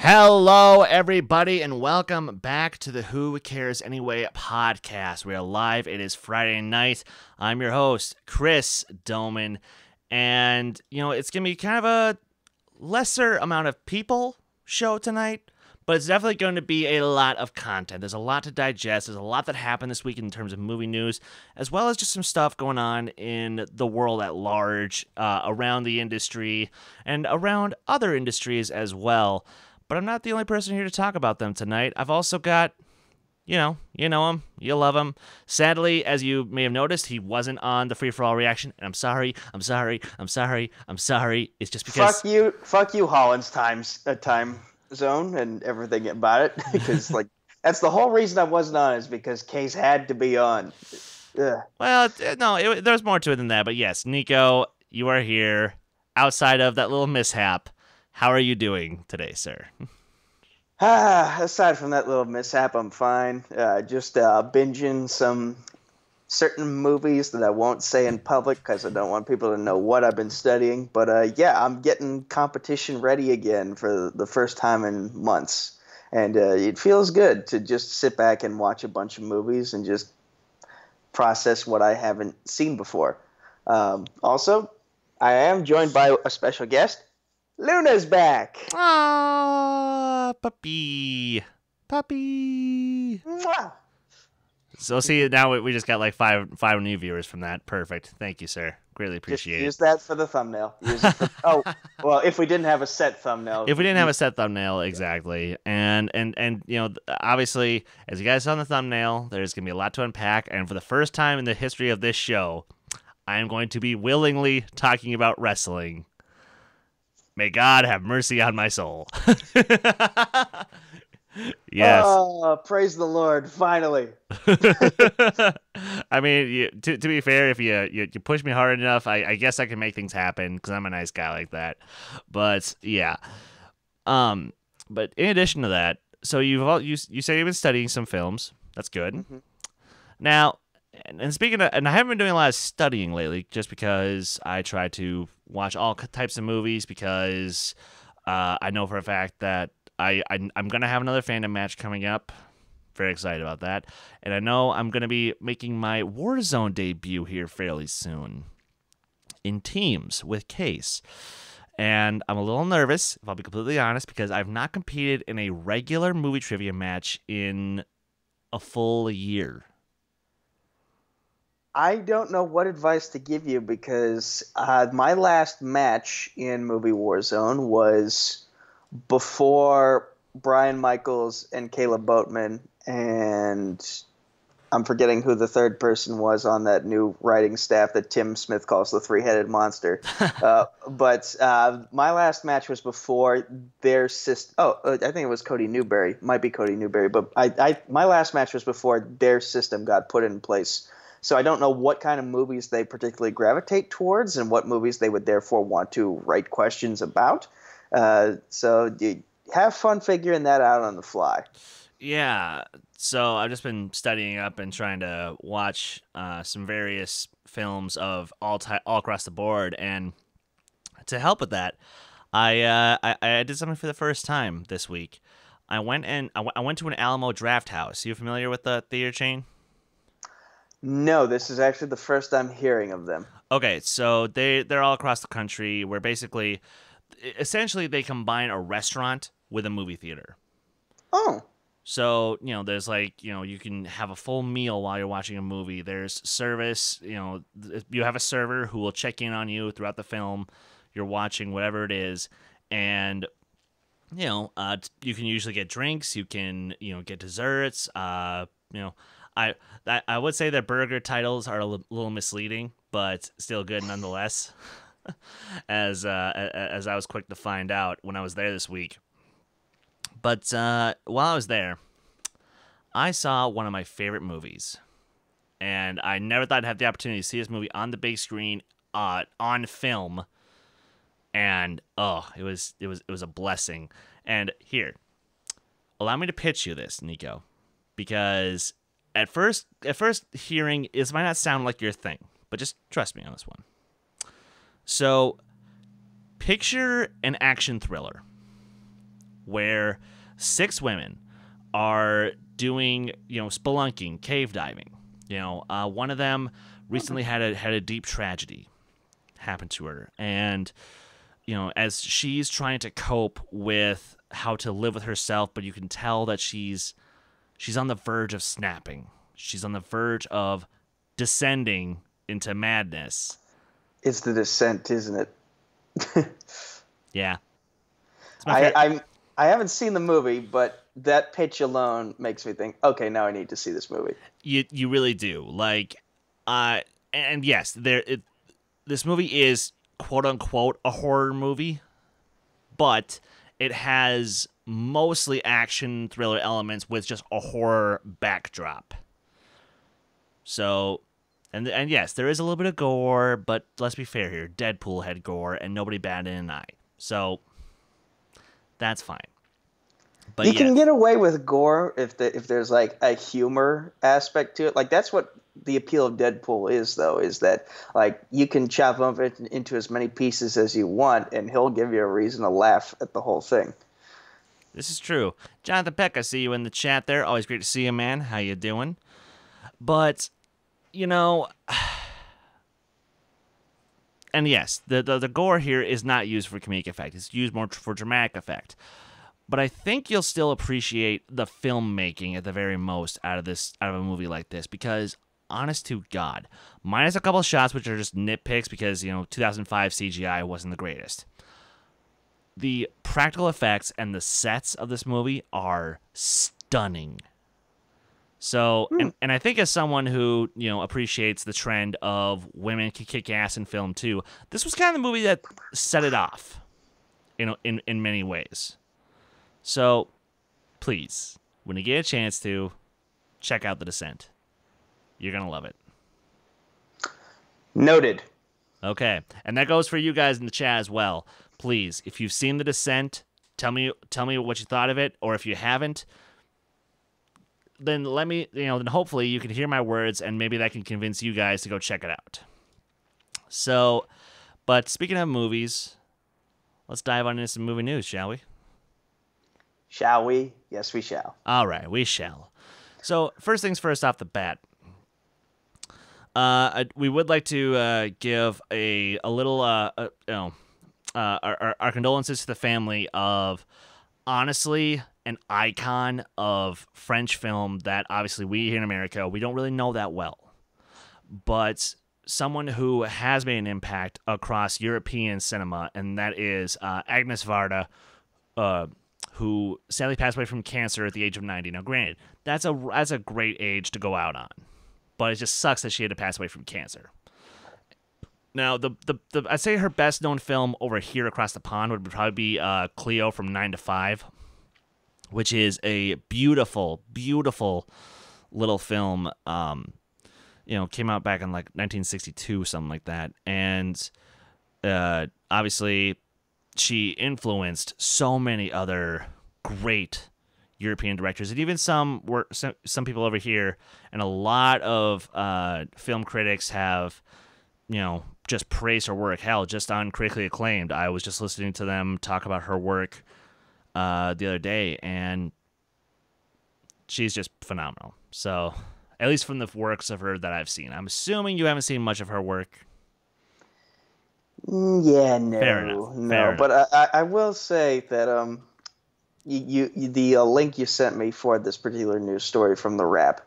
Hello, everybody, and welcome back to the Who Cares Anyway podcast. We are live. It is Friday night. I'm your host, Chris Dohmen, and, it's going to be kind of a lesser amount of people show tonight, but it's definitely going to be a lot of content. There's a lot to digest. There's a lot that happened this week in terms of movie news, as well as just some stuff going on in the world at large, around the industry, and around other industries as well. But I'm not the only person here to talk about them tonight. I've also got, you know him, you love him. Sadly, as you may have noticed, he wasn't on the Free For All reaction, and I'm sorry. It's just because Fuck you, Holland's time zone and everything about it, because that's the whole reason I wasn't on, is because Kees had to be on. Ugh. Well, no, there's more to it than that. But yes, Nico, you are here. Outside of that little mishap, how are you doing today, sir? Aside from that little mishap, I'm fine. Just binging some certain movies that I won't say in public because I don't want people to know what I've been studying. But yeah, I'm getting competition ready again for the first time in months. And it feels good to just sit back and watch a bunch of movies and just process what I haven't seen before. Also, I am joined by a special guest. Luna's back. Ah, puppy. Mwah. So see, now we just got like five new viewers from that. Perfect. Thank you, sir. Greatly appreciate it. Use that for the thumbnail. Well, if we didn't have a set thumbnail. Exactly. And obviously, as you guys saw in the thumbnail, there's gonna be a lot to unpack. And for the first time in the history of this show, I am going to be willingly talking about wrestling. May God have mercy on my soul. Yes. Oh, praise the Lord! Finally. I mean, to be fair, if you push me hard enough, I guess I can make things happen because I'm a nice guy like that. But yeah. But in addition to that, so you say you've been studying some films. That's good. Mm-hmm. Now. And speaking of, and I haven't been doing a lot of studying lately, just because I try to watch all types of movies, because I know for a fact that I'm gonna have another fandom match coming up. Very excited about that, and I know I'm gonna be making my Warzone debut here fairly soon, in teams with Kees. And I'm a little nervous, if I'll be completely honest, because I've not competed in a regular movie trivia match in a full year. I don't know what advice to give you, because my last match in Movie Warzone was before Brian Michaels and Caleb Boatman, and I'm forgetting who the third person was on that new writing staff that Tim Smith calls the three-headed monster. But my last match was before their system. Oh, I think it was Cody Newberry. Might be Cody Newberry. But my last match was before their system got put in place. So I don't know what kind of movies they particularly gravitate towards and what movies they would therefore want to write questions about. So you have fun figuring that out on the fly. Yeah, so I've just been studying up and trying to watch some various films of all across the board, and to help with that, I did something for the first time this week. I went to an Alamo Draft House. You familiar with the theater chain? No, this is actually the first I'm hearing of them. Okay, so they're all across the country, where essentially they combine a restaurant with a movie theater. Oh. So, there's you can have a full meal while you're watching a movie. There's service, you have a server who will check in on you throughout the film. You're watching whatever it is, and you can usually get drinks, you can, get desserts, I would say their burger titles are a little misleading, but still good nonetheless. as I was quick to find out when I was there this week. But while I was there, I saw one of my favorite movies, and I never thought I'd have the opportunity to see this movie on the big screen, on film. And it was a blessing. And here, allow me to pitch you this, Nico, because at first hearing, this might not sound like your thing, but just trust me on this one. So, picture an action thriller where 6 women are doing, spelunking, cave diving. One of them recently had a deep tragedy happen to her, and as she's trying to cope with how to live with herself, but you can tell that she's on the verge of snapping. She's on the verge of descending into madness. It's The Descent, isn't it? Yeah. I haven't seen the movie, but that pitch alone makes me think, okay, now I need to see this movie. You really do. And yes, this movie is quote unquote a horror movie, but it has mostly action thriller elements with just a horror backdrop. So, and yes, there is a little bit of gore, but let's be fair here. Deadpool had gore, and nobody batted an eye. So, that's fine. But you can get away with gore if there's like a humor aspect to it. Like that's what the appeal of Deadpool is, though, is that like you can chop up it into as many pieces as you want, and he'll give you a reason to laugh at the whole thing. This is true. Jonathan Peck, I see you in the chat there. Always great to see you, man. How you doing? But, and yes, the gore here is not used for comedic effect. It's used more for dramatic effect. But I think you'll still appreciate the filmmaking at the very most out of a movie like this, because honest to God, minus a couple of shots which are just nitpicks because 2005 CGI wasn't the greatest. The practical effects and the sets of this movie are stunning. So, and I think as someone who appreciates the trend of women can kick ass in film too, this was kind of the movie that set it off, in many ways. So, please, when you get a chance to, check out The Descent. You're going to love it. Noted. Okay. And that goes for you guys in the chat as well. Please, if you've seen The Descent, tell me what you thought of it, or if you haven't, then let me, then hopefully you can hear my words and maybe that can convince you guys to go check it out. So, but speaking of movies, let's dive on into some movie news, shall we? Shall we? Yes, we shall. All right, we shall. So, first things first off the bat. We would like to give a little, our condolences to the family of, honestly, an icon of French film that obviously we here in America, we don't really know that well. But someone who has made an impact across European cinema, and that is Agnes Varda, who sadly passed away from cancer at the age of 90. Now, granted, that's a great age to go out on, but it just sucks that she had to pass away from cancer. Now, I'd say her best known film over here across the pond would probably be Cleo from 9 to 5, which is a beautiful, beautiful little film. Came out back in like 1962, something like that, and obviously she influenced so many other great European directors, and even some people over here, and a lot of film critics have just praised her work. Hell, just on Critically Acclaimed, I was just listening to them talk about her work the other day, and she's just phenomenal. So, at least from the works of her that I've seen. I'm assuming you haven't seen much of her work. Yeah, no. Fair enough. But I will say that the link you sent me for this particular news story from The Wrap,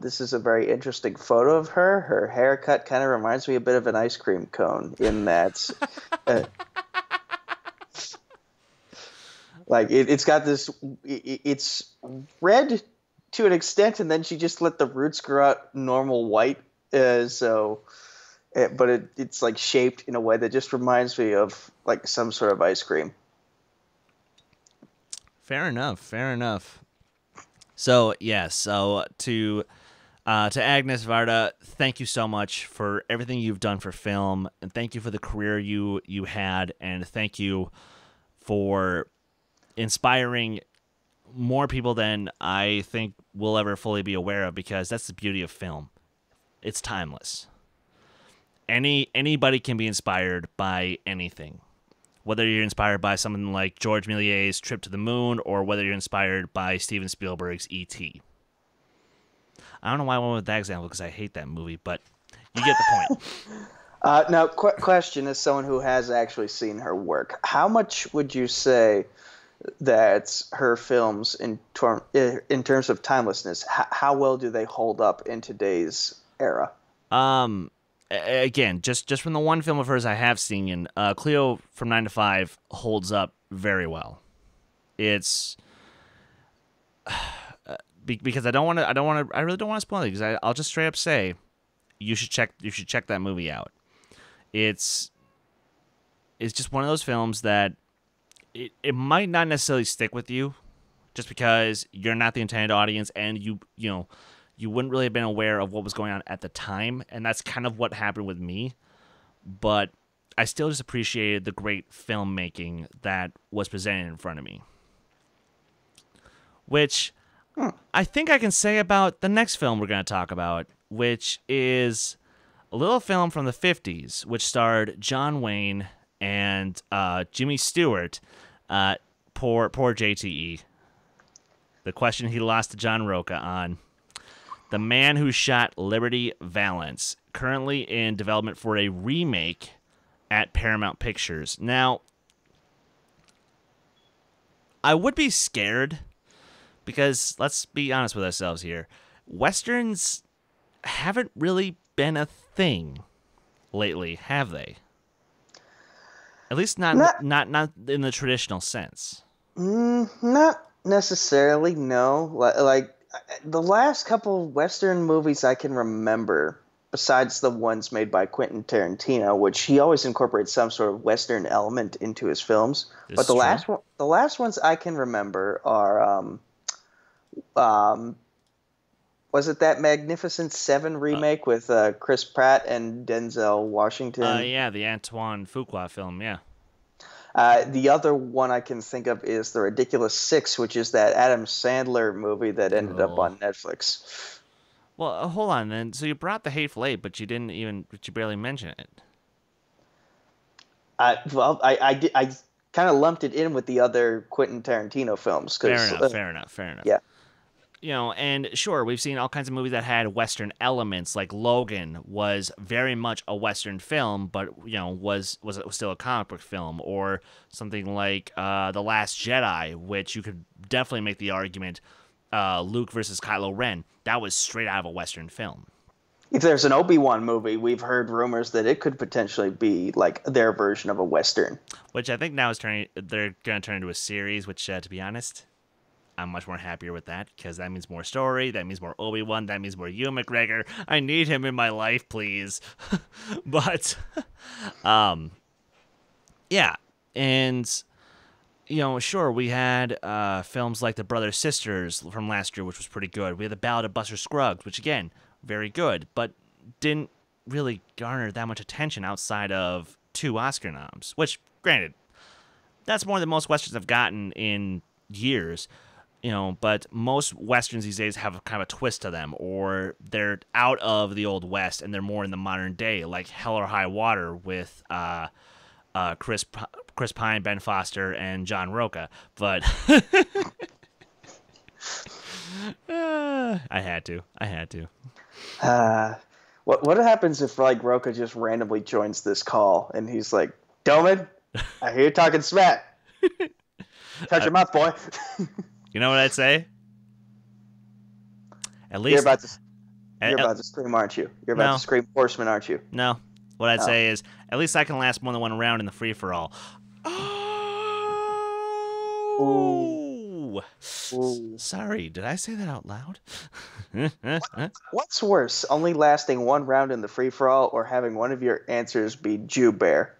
this is a very interesting photo of her. Her haircut kind of reminds me a bit of an ice cream cone in that... like, it's got this... It's red to an extent, and then she just let the roots grow out normal white. But it's like shaped in a way that just reminds me of like some sort of ice cream. Fair enough. So yes, to Agnes Varda, thank you so much for everything you've done for film, and thank you for the career you had, and thank you for inspiring more people than I think we'll ever fully be aware of, because that's the beauty of film. It's timeless. Anybody can be inspired by anything, whether you're inspired by something like George Méliès's Trip to the Moon or whether you're inspired by Steven Spielberg's E.T. I don't know why I went with that example because I hate that movie, but you get the point. Now, question, as someone who has actually seen her work, how much would you say that her films, in terms of timelessness, how well do they hold up in today's era? Again, just from the one film of hers I have seen, Cleo from 9 to 5 holds up very well. It's because I really don't want to spoil it because I'll just straight up say you should check that movie out. It's just one of those films that it might not necessarily stick with you just because you're not the intended audience and you wouldn't really have been aware of what was going on at the time, and that's kind of what happened with me. But I still just appreciated the great filmmaking that was presented in front of me. Which I think I can say about the next film we're going to talk about, which is a little film from the 50s, which starred John Wayne and Jimmy Stewart. Poor JTE. The question he lost to John Roca on. The Man Who Shot Liberty Valance, currently in development for a remake at Paramount Pictures. Now, I would be scared because, let's be honest with ourselves here, Westerns haven't really been a thing lately, have they? At least not in the traditional sense. Not necessarily, no. Like the last couple Western movies I can remember, besides the ones made by Quentin Tarantino, which he always incorporates some sort of Western element into his films. But the last ones I can remember are was it that Magnificent Seven remake with Chris Pratt and Denzel Washington? Yeah, the Antoine Fuqua film, yeah. The other one I can think of is The Ridiculous Six, which is that Adam Sandler movie that ended up on Netflix. Well, hold on then. So you brought The Hateful Eight, but you barely mention it. I kind of lumped it in with the other Quentin Tarantino films. Fair enough. Yeah. And sure, we've seen all kinds of movies that had Western elements, like Logan was very much a Western film, but, was still a comic book film, or something like The Last Jedi, which you could definitely make the argument, Luke versus Kylo Ren, that was straight out of a Western film. If there's an Obi-Wan movie, we've heard rumors that it could potentially be like their version of a Western. Which I think now they're going to turn into a series, which, to be honest, I'm much more happier with that because that means more story, that means more Obi-Wan, that means more Ewan McGregor. I need him in my life, please. But, yeah. And, sure, we had films like The Brothers Sisters from last year, which was pretty good. We had The Ballad of Buster Scruggs, which, again, very good, but didn't really garner that much attention outside of 2 Oscar noms, which, granted, that's more than most Westerns have gotten in years. But most Westerns these days have kind of a twist to them, or they're out of the Old West and they're more in the modern day, like Hell or High Water with Chris Pine, Ben Foster, and John Roca. But I had to. What happens if Roca just randomly joins this call and he's like, Dohmen, I hear you talking smack. Touch your mouth, boy. You know what I'd say? At least you're about to scream, aren't you? You're about to scream Horseman, aren't you? No. What I'd say is, at least I can last more than one round in the free-for-all. Oh! Ooh. Sorry, did I say that out loud? What's worse, only lasting one round in the free-for-all or having one of your answers be Jew Bear?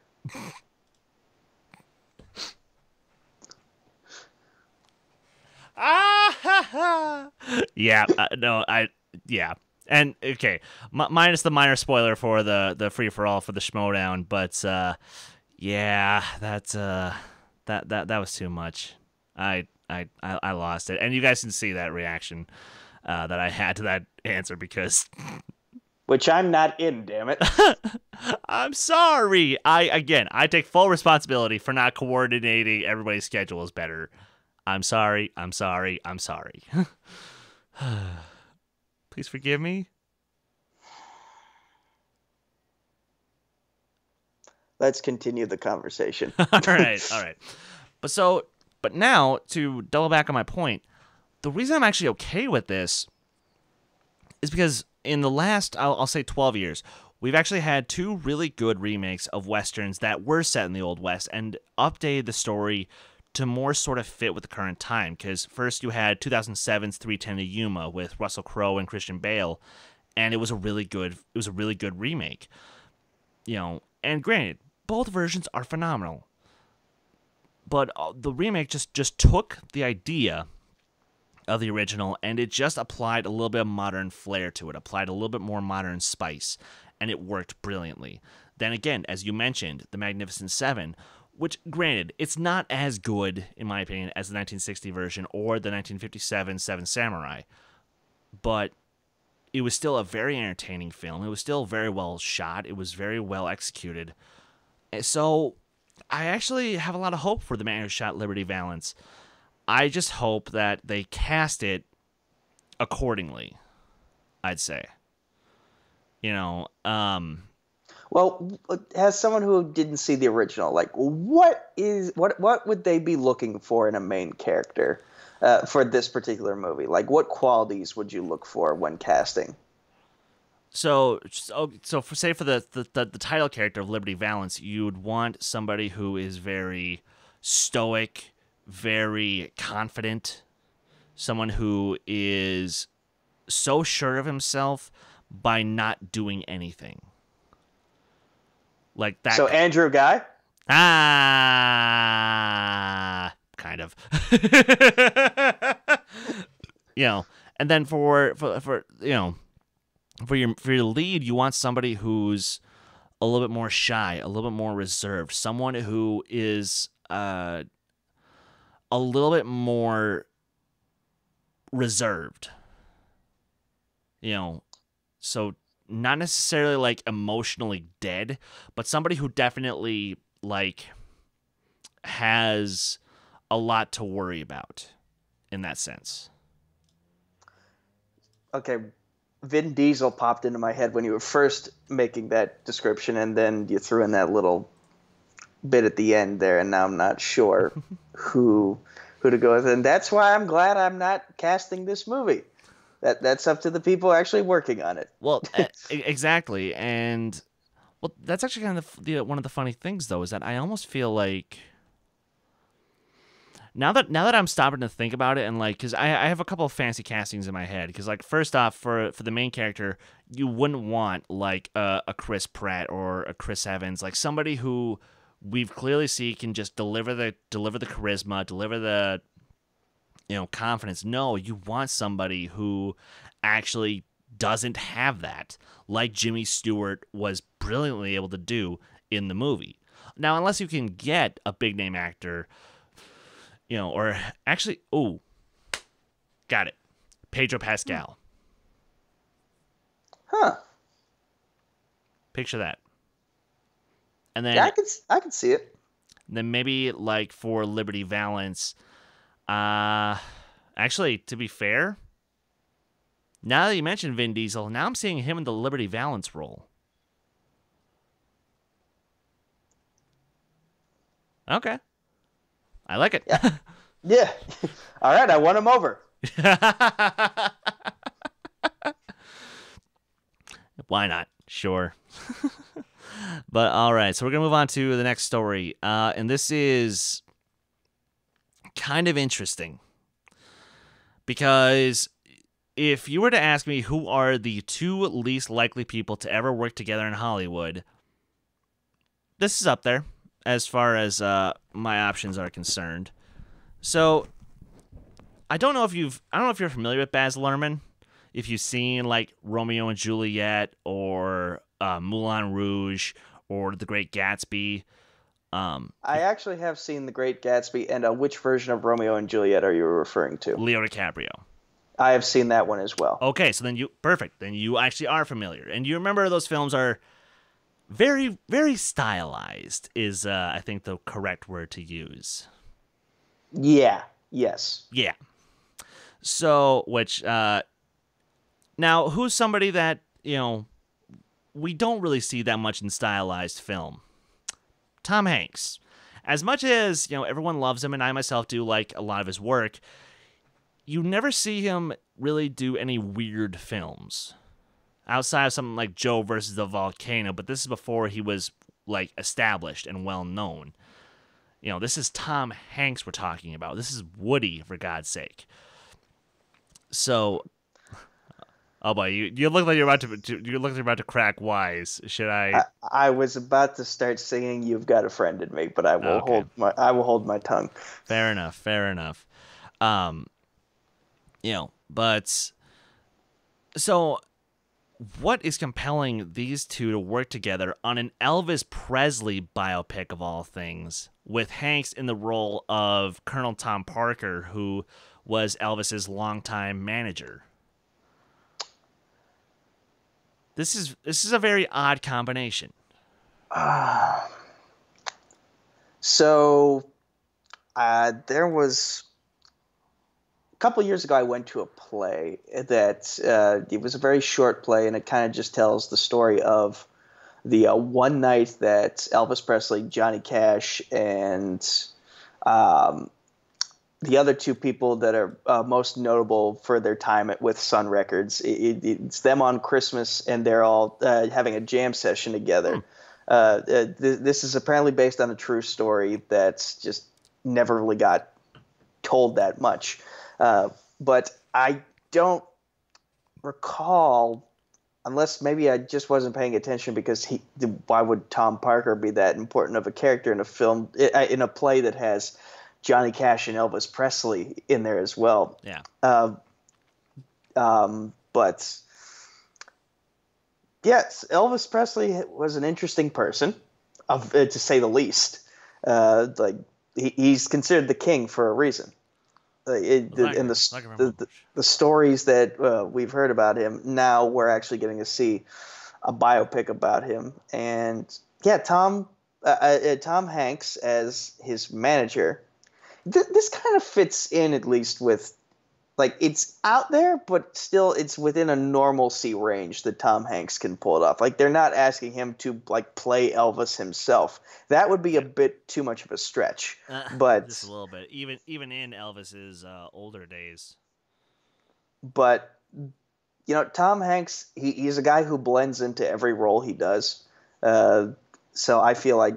Yeah, yeah. And, okay, minus the minor spoiler for the free-for-all for the Schmodown, but, yeah, that was too much. I lost it. And you guys can see that reaction that I had to that answer because... Which I'm not in, damn it. I'm sorry. I take full responsibility for not coordinating everybody's schedules better. I'm sorry. I'm sorry. I'm sorry. Please forgive me. Let's continue the conversation. All right. But now to double back on my point, the reason I'm actually okay with this is because in the last, I'll say 12 years, we've actually had two really good remakes of Westerns that were set in the Old West and updated the story to more sort of fit with the current time. Because first you had 2007's 3:10 to Yuma with Russell Crowe and Christian Bale, and it was a really good remake. And granted, both versions are phenomenal. But the remake just took the idea of the original, and it just applied a little bit of modern flair to it, applied a little bit more modern spice, and it worked brilliantly. Then again, as you mentioned, The Magnificent Seven, which, granted, it's not as good, in my opinion, as the 1960 version or the 1957 Seven Samurai, but it was still a very entertaining film. It was still very well shot. It was very well executed. So I actually have a lot of hope for the man who shot Liberty Valance. I just hope that they cast it accordingly, I'd say. Well, as someone who didn't see the original, like, what would they be looking for in a main character for this particular movie? Like, what qualities would you look for when casting? So for the title character of Liberty Valance, you'd want somebody who is very stoic, very confident, someone who is so sure of himself by not doing anything. Like that. So Andrew Guy? Kind of. And then for your lead, you want somebody who's a little bit more shy, a little bit more reserved, someone who is a little bit more reserved. So not necessarily like emotionally dead, but somebody who definitely like has a lot to worry about in that sense. Okay, Vin Diesel popped into my head when you were first making that description, and then you threw in that little bit at the end there, and now I'm not sure who to go with. And that's why I'm glad I'm not casting this movie. That's up to the people actually working on it. Well, exactly. And well, that's actually kind of one of the funny things, though, is that I almost feel like now that I'm stopping to think about it, and like, because I have a couple of fancy castings in my head. Because like, first off, for the main character, you wouldn't want like a Chris Pratt or a Chris Evans, like somebody who we've clearly see can just deliver the charisma, deliver the confidence. No, you want somebody who actually doesn't have that, like Jimmy Stewart was brilliantly able to do in the movie. Now, unless you can get a big name actor, or actually, got it, Pedro Pascal. Huh. Picture that. And then yeah, I can see it. Then maybe like for Liberty Valance, actually, to be fair, now that you mentioned Vin Diesel, now I'm seeing him in the Liberty Valance role. Okay. I like it. Yeah. Yeah. All right, I won him over. Why not? Sure. But all right, so we're going to move on to the next story. And this is kind of interesting. Because if you were to ask me who are the two least likely people to ever work together in Hollywood, this is up there as far as my options are concerned. So I don't know if you're familiar with Baz Luhrmann, if you've seen like Romeo and Juliet or Moulin Rouge or The Great Gatsby. I actually have seen The Great Gatsby, and which version of Romeo and Juliet are you referring to? Leo DiCaprio. I have seen that one as well. Okay, so then perfect. Then you actually are familiar, and you remember those films are very, very stylized. Is I think the correct word to use. Yeah. Yes. Yeah. So, which now who's somebody that we don't really see that much in stylized film? Tom Hanks. As much as everyone loves him, and I myself do like a lot of his work, you never see him really do any weird films outside of something like Joe versus the Volcano. But this is before he was like established and well known. This is Tom Hanks we're talking about. This is Woody, for God's sake. So, oh boy, you look like you're about to crack wise. Should I? I was about to start singing "You've Got a Friend in Me," but I will hold my tongue. Fair enough. But so what is compelling these two to work together on an Elvis Presley biopic of all things, with Hanks in the role of Colonel Tom Parker, who was Elvis's longtime manager? This is a very odd combination. So there was a couple years ago, I went to a play that it was a very short play, and it kind of just tells the story of the one night that Elvis Presley, Johnny Cash, and the other two people that are most notable for their time with Sun Records. It's them on Christmas, and they're all having a jam session together. This is apparently based on a true story that's just never really got told that much. But I don't recall, unless maybe I just wasn't paying attention, because why would Tom Parker be that important of a character in a film, in a play that has Johnny Cash and Elvis Presley in there as well? Yeah. But yes, Elvis Presley was an interesting person, to say the least. He's considered the king for a reason. The stories that we've heard about him, now we're actually getting to see a biopic about him. And yeah, Tom Hanks as his manager. This kind of fits in, at least with, like, it's out there, but still it's within a normalcy range that Tom Hanks can pull it off. Like, they're not asking him to, like, play Elvis himself. That would be a bit too much of a stretch. But just a little bit, even in Elvis's older days. But Tom Hanks, he's a guy who blends into every role he does. So I feel like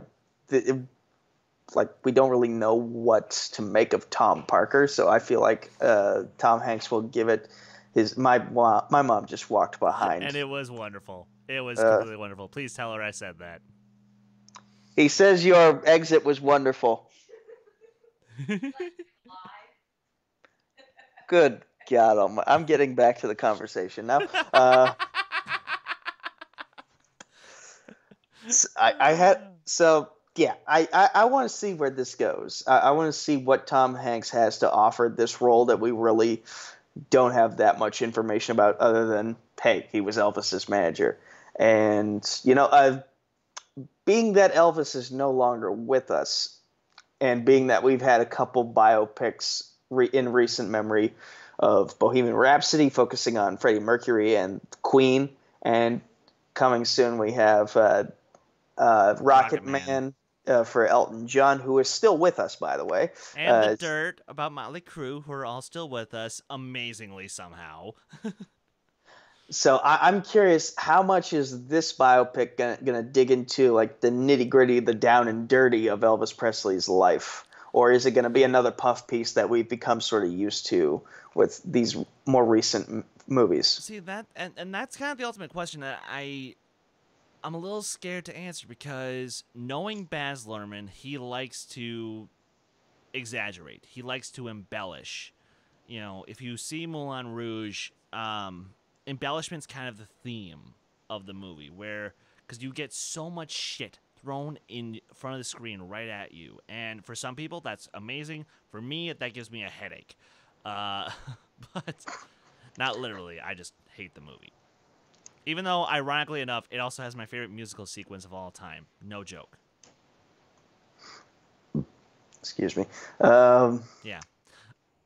we don't really know what to make of Tom Parker, so I feel like Tom Hanks will give it his. My mom just walked behind, and it was wonderful. It was completely wonderful. Please tell her I said that. He says your exit was wonderful. Good God, I'm getting back to the conversation now. Yeah, I want to see where this goes. I want to see what Tom Hanks has to offer this role that we really don't have that much information about, other than, hey, he was Elvis's manager. And, being that Elvis is no longer with us, and being that we've had a couple biopics in recent memory of Bohemian Rhapsody focusing on Freddie Mercury and Queen, and coming soon we have Rocket Man. For Elton John, who is still with us, by the way. And The Dirt, about Motley Crue, who are all still with us, amazingly somehow. So I'm curious, how much is this biopic gonna dig into, like, the nitty-gritty, the down and dirty of Elvis Presley's life? Or is it going to be another puff piece that we've become sort of used to with these more recent movies? See, that and that's kind of the ultimate question that I'm a little scared to answer, because knowing Baz Luhrmann, he likes to exaggerate. He likes to embellish. If you see Moulin Rouge, embellishment's kind of the theme of the movie, because you get so much shit thrown in front of the screen right at you. And for some people, that's amazing. For me, that gives me a headache. But Not literally. I just hate the movie. Even though, ironically enough, it also has my favorite musical sequence of all time. No joke. Excuse me. Yeah.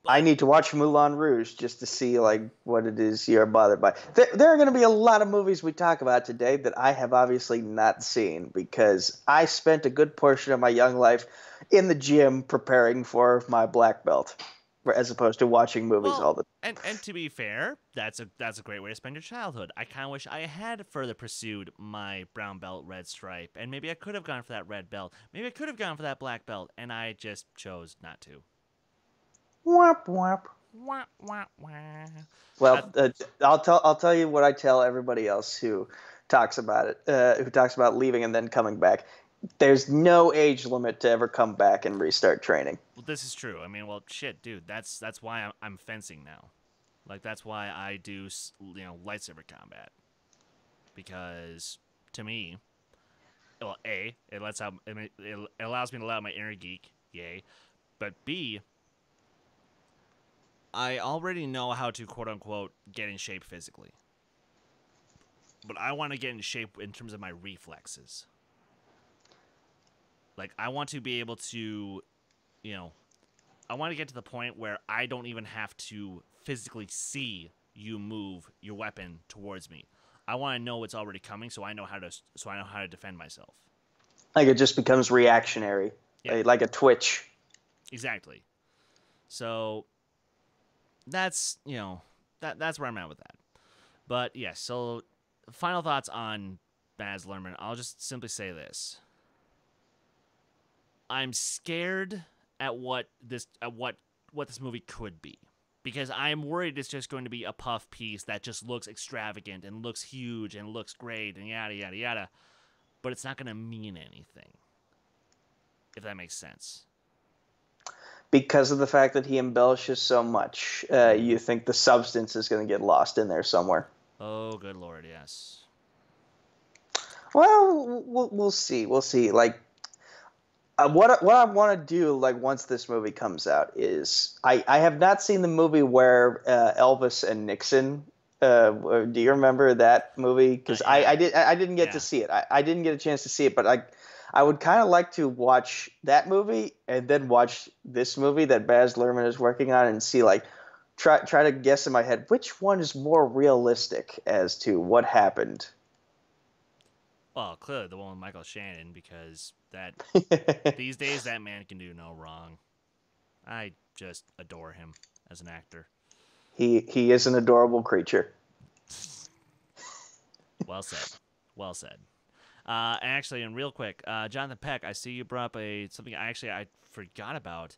I need to watch Moulin Rouge just to see like what it is you're bothered by. There are going to be a lot of movies we talk about today that I have obviously not seen because I spent a good portion of my young life in the gym preparing for my black belt, as opposed to watching movies Well, all the and to be fair, that's a great way to spend your childhood. I kind of wish I had further pursued my brown belt, red stripe, and maybe I could have gone for that red belt. Maybe I could have gone for that black belt, and I just chose not to. Womp womp. Wah, wah, wah. Well, I'll tell you what I tell everybody else who talks about it, who talks about leaving and then coming back. There's no age limit to ever come back and restart training. Well, this is true. I mean, well, shit, dude. That's why I'm fencing now. Like that's why I do lightsaber combat because to me, well, A, it allows me to let out my inner geek, yay, but B, I already know how to quote unquote get in shape physically. But I want to get in shape in terms of my reflexes. Like I want to be able to, I want to get to the point where I don't even have to physically see you move your weapon towards me. I want to know it's already coming so I know how to defend myself. Like it just becomes reactionary, Yeah. like a twitch. Exactly. So that's that's where I'm at with that. But yes, so final thoughts on Baz Luhrmann. I'll just simply say this: I'm scared at what this movie could be, because I'm worried it's just going to be a puff piece that just looks extravagant and looks huge and looks great and yada yada yada, but it's not going to mean anything. If that makes sense. Because of the fact that he embellishes so much, you think the substance is going to get lost in there somewhere. Oh, good Lord, yes. Well, we'll see. We'll see. Like, what I want to do, like, once this movie comes out, is I have not seen the movie where Elvis and Nixon. Do you remember that movie? Because Yeah. I didn't get to see it. I didn't get a chance to see it, but I would kind of like to watch that movie and then watch this movie that Baz Luhrmann is working on and see like try to guess in my head which one is more realistic as to what happened. Well, clearly the one with Michael Shannon, because that these days that man can do no wrong. I just adore him as an actor. He is an adorable creature. Well said. Well said. Actually, and real quick, Jonathan Peck, I see you brought up something I forgot about.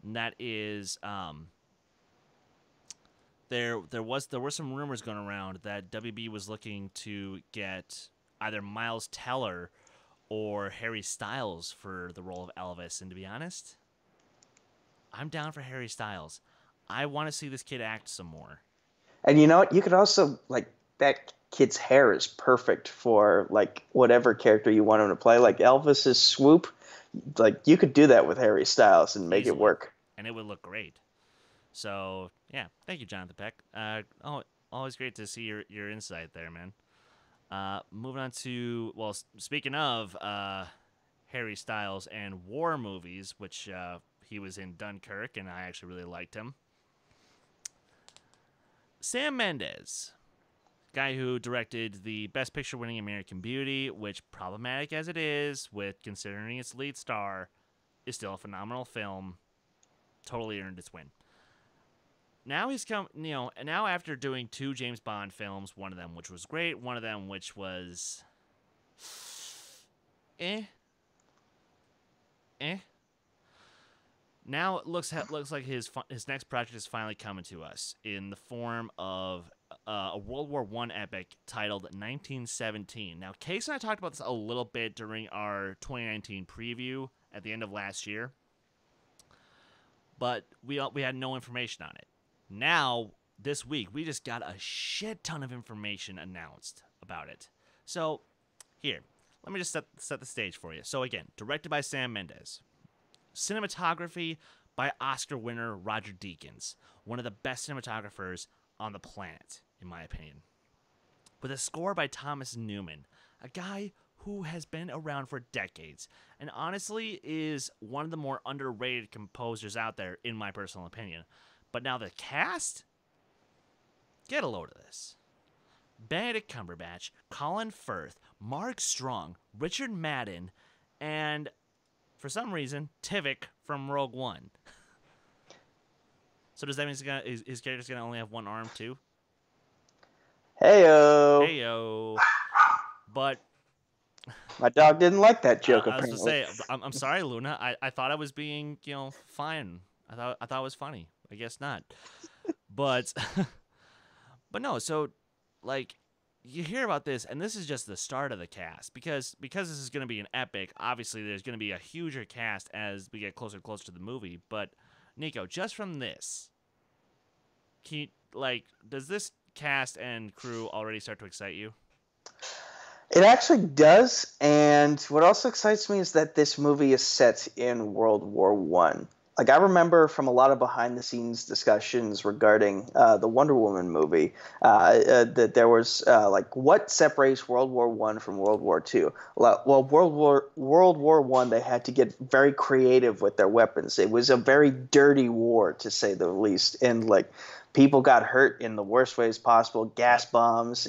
And that is there were some rumors going around that WB was looking to get either Miles Teller or Harry Styles for the role of Elvis. And to be honest, I'm down for Harry Styles. I want to see this kid act some more. And you know what? You could also like that kid's hair is perfect for like whatever character you want him to play. Like Elvis's swoop, like you could do that with Harry Styles and make Easily. it work. And it would look great. So yeah, thank you, Jonathan Peck. Always great to see your insight there, man. Moving on to speaking of Harry Styles and war movies, which he was in Dunkirk, and I actually really liked him. Sam Mendes, guy who directed the Best Picture winning American Beauty, which, problematic as it is, with considering its lead star, is still a phenomenal film. Totally earned its win. Now he's now after doing 2 James Bond films, one of them which was great, one of them which was Now it looks like his next project is finally coming to us in the form of a World War I epic titled 1917. Now, Kees and I talked about this a little bit during our 2019 preview at the end of last year, but we had no information on it. Now, this week, we just got a shit ton of information announced about it. So, here, let me just set the stage for you. So, again, directed by Sam Mendes. Cinematography by Oscar winner Roger Deakins, one of the best cinematographers on the planet, in my opinion. With a score by Thomas Newman, a guy who has been around for decades and honestly is one of the more underrated composers out there, in my personal opinion. But now the cast? Get a load of this. Benedict Cumberbatch, Colin Firth, Mark Strong, Richard Madden, and, for some reason, Tivik from Rogue One. So does that mean his character's going to only have one arm, too? Heyo. Heyo. But My dog didn't like that joke. I was Apparently, going to say, I'm sorry, Luna. I thought I was being, fine. I thought it was funny. I guess not. But, but no. So, like, you hear about this, and this is just the start of the cast because this is going to be an epic. Obviously, there's going to be a huger cast as we get closer and closer to the movie. But Nico, just from this, does this cast and crew already start to excite you? it actually does. And what also excites me is that this movie is set in World War One. Like, I remember from a lot of behind-the-scenes discussions regarding the Wonder Woman movie that there was what separates World War One from World War Two? Well, World War One, they had to get very creative with their weapons. It was a very dirty war, to say the least, and people got hurt in the worst ways possible. Gas bombs,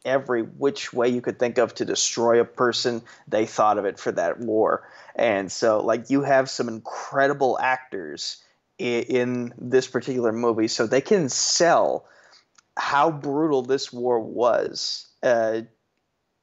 every which way you could think of to destroy a person, they thought of it for that war. And so, you have some incredible actors in this particular movie, so they can sell how brutal this war was,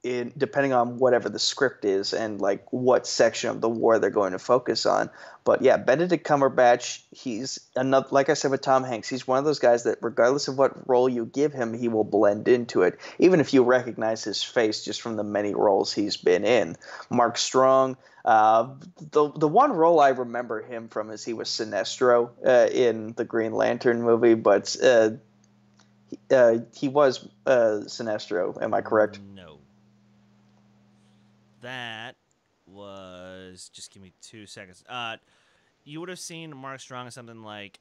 depending on whatever the script is and what section of the war they're going to focus on. But yeah, Benedict Cumberbatch, he's another, like I said with Tom Hanks, he's one of those guys that regardless of what role you give him, he will blend into it, even if you recognize his face just from the many roles he's been in. Mark Strong, the one role I remember him from is he was Sinestro in the Green Lantern movie, but he was Sinestro. Am I correct? No. That was, just give me 2 seconds. You would have seen Mark Strong in something like,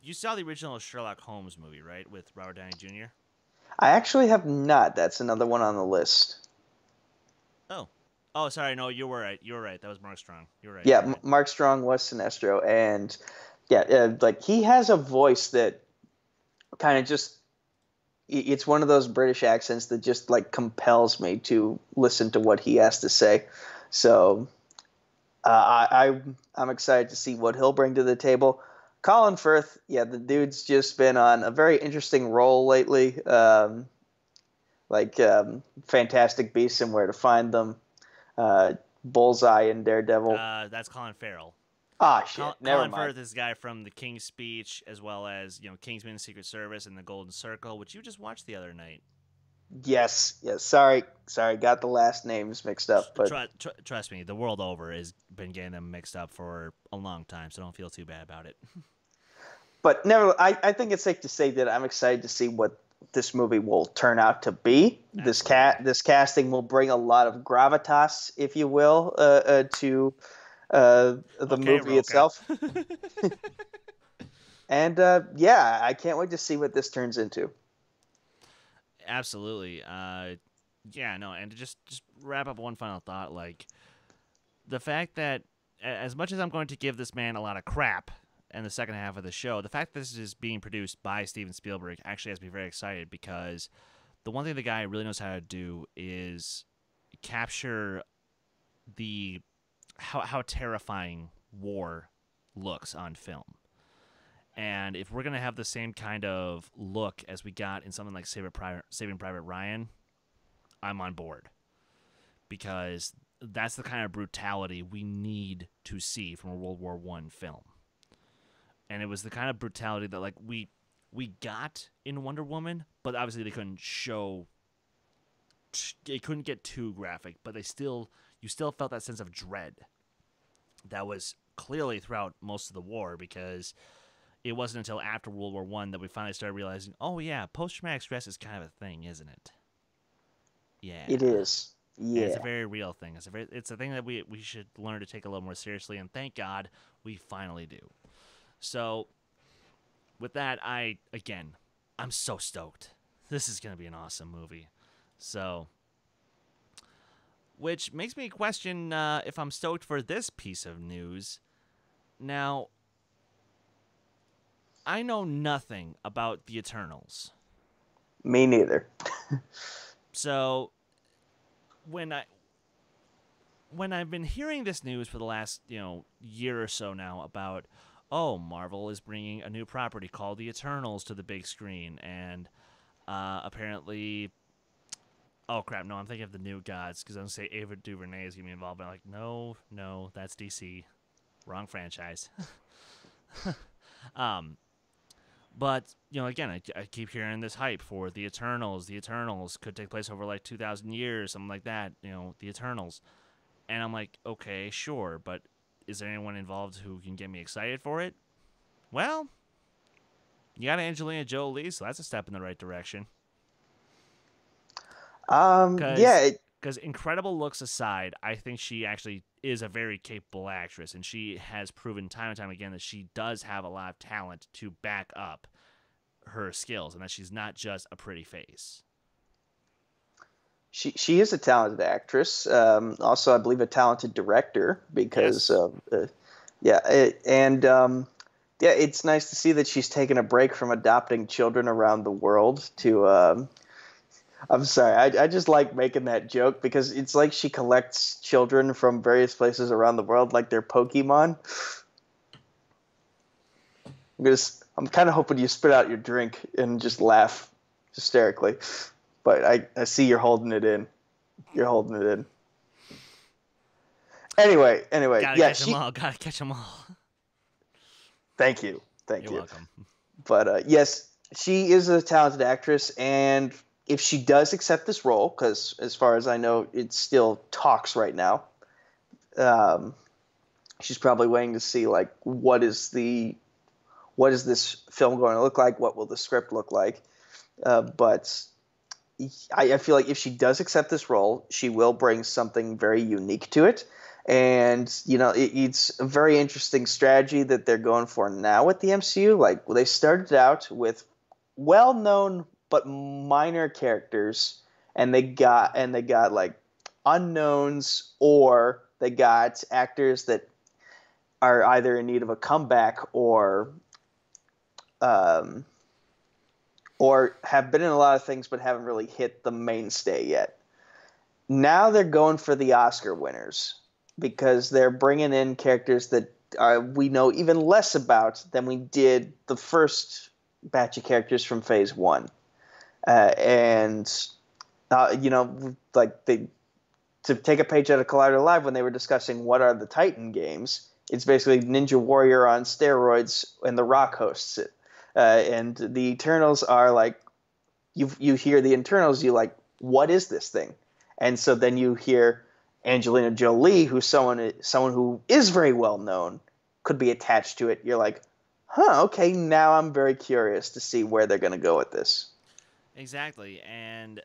you saw the original Sherlock Holmes movie, right, with Robert Downey Jr.? I actually have not. That's another one on the list. Oh, sorry. No, you were right. You were right. That was Mark Strong. You were right. Yeah, Right. Mark Strong was Sinestro, and yeah, he has a voice that kind of just. It's one of those British accents that just compels me to listen to what he has to say. So I'm excited to see what he'll bring to the table. Colin Firth, yeah, the dude's just been on a very interesting role lately. Fantastic Beasts and Where to Find Them, Bullseye and Daredevil. That's Colin Farrell. Ah, shit. Never Colin mind. Firth is the guy from The King's Speech, as well as Kingsman: Secret Service and The Golden Circle, which you just watched the other night. Yes. Sorry. Got the last names mixed up. But Trust me, the world over has been getting them mixed up for a long time, so don't feel too bad about it. But never. I think it's safe to say that I'm excited to see what this movie will turn out to be. Absolutely. This casting will bring a lot of gravitas, if you will, to the movie itself. And I can't wait to see what this turns into. Absolutely. And to just wrap up one final thought, the fact that as much as I'm going to give this man a lot of crap in the second half of the show, the fact that this is being produced by Steven Spielberg actually has me very excited, because the one thing the guy really knows how to do is capture how terrifying war looks on film. And if we're going to have the same kind of look as we got in something like Saving Private Ryan, I'm on board. Because that's the kind of brutality we need to see from a World War I film. And it was the kind of brutality that we got in Wonder Woman, but obviously they couldn't show. It couldn't get too graphic, but you still felt that sense of dread that was clearly throughout most of the war, because it wasn't until after World War I that we finally started realizing, oh yeah, post-traumatic stress is kind of a thing, isn't it? Yeah. It is. Yeah. And it's a very real thing. It's a thing that we should learn to take a little more seriously, and thank God we finally do. So, with that, I'm I'm so stoked. This is going to be an awesome movie. So, which makes me question if I'm stoked for this piece of news. Now, I know nothing about the Eternals. Me neither. So, when I've been hearing this news for the last, year or so now about, oh, Marvel is bringing a new property called the Eternals to the big screen, and apparently, oh crap, no, I'm thinking of the New Gods, because I'm going to say Ava DuVernay is going to be involved, but I'm like, no, that's DC. Wrong franchise. But, again, I keep hearing this hype for the Eternals. The Eternals could take place over like 2,000 years, something like that, the Eternals. And I'm like, okay, sure, but is there anyone involved who can get me excited for it? Well, you got Angelina Jolie, so that's a step in the right direction. Yeah. Because incredible looks aside, I think she actually is a very capable actress, and she has proven time and time again that she does have a lot of talent to back up her skills, and that she's not just a pretty face. She is a talented actress. Also, I believe a talented director because, yes. It's nice to see that she's taken a break from adopting children around the world to. I'm sorry, I just like making that joke because it's like she collects children from various places around the world like they're Pokemon. I'm kind of hoping you spit out your drink and just laugh hysterically. But I see you're holding it in. You're holding it in. Anyway. Gotta catch them all. Thank you. You're welcome. But yes, she is a talented actress, and if she does accept this role, because as far as I know, it's still talks right now. She's probably waiting to see like what is this film going to look like? What will the script look like? But I feel like if she does accept this role, she will bring something very unique to it. And, it's a very interesting strategy that they're going for now with the MCU. Like, they started out with well-known but minor characters, and they got like unknowns, or they got actors that are either in need of a comeback or have been in a lot of things but haven't really hit the mainstay yet. Now they're going for the Oscar winners because they're bringing in characters that we know even less about than we did the first batch of characters from Phase 1. To take a page out of Collider Live when they were discussing what are the Titan games, it's basically Ninja Warrior on steroids, and The Rock hosts it. And the Eternals are like, you hear the Eternals, you're like, what is this thing? And so then you hear Angelina Jolie, who's someone who is very well known, could be attached to it. You're like, okay, now I'm very curious to see where they're going to go with this. Exactly, and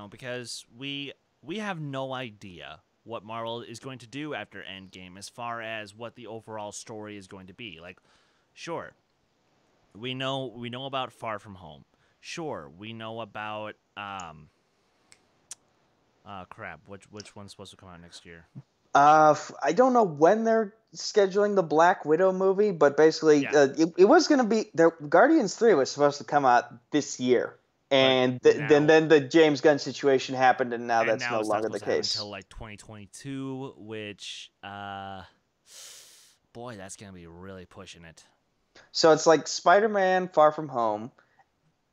because we have no idea what Marvel is going to do after Endgame as far as what the overall story is going to be. Like, sure, we know about Far From Home. Sure, we know about which one's supposed to come out next year? I don't know when they're scheduling the Black Widow movie, but basically, it was going to be Guardians 3 was supposed to come out this year. And then the James Gunn situation happened, and now that's no longer the case. Until like 2022, which, boy, that's gonna be really pushing it. So it's like Spider-Man: Far From Home.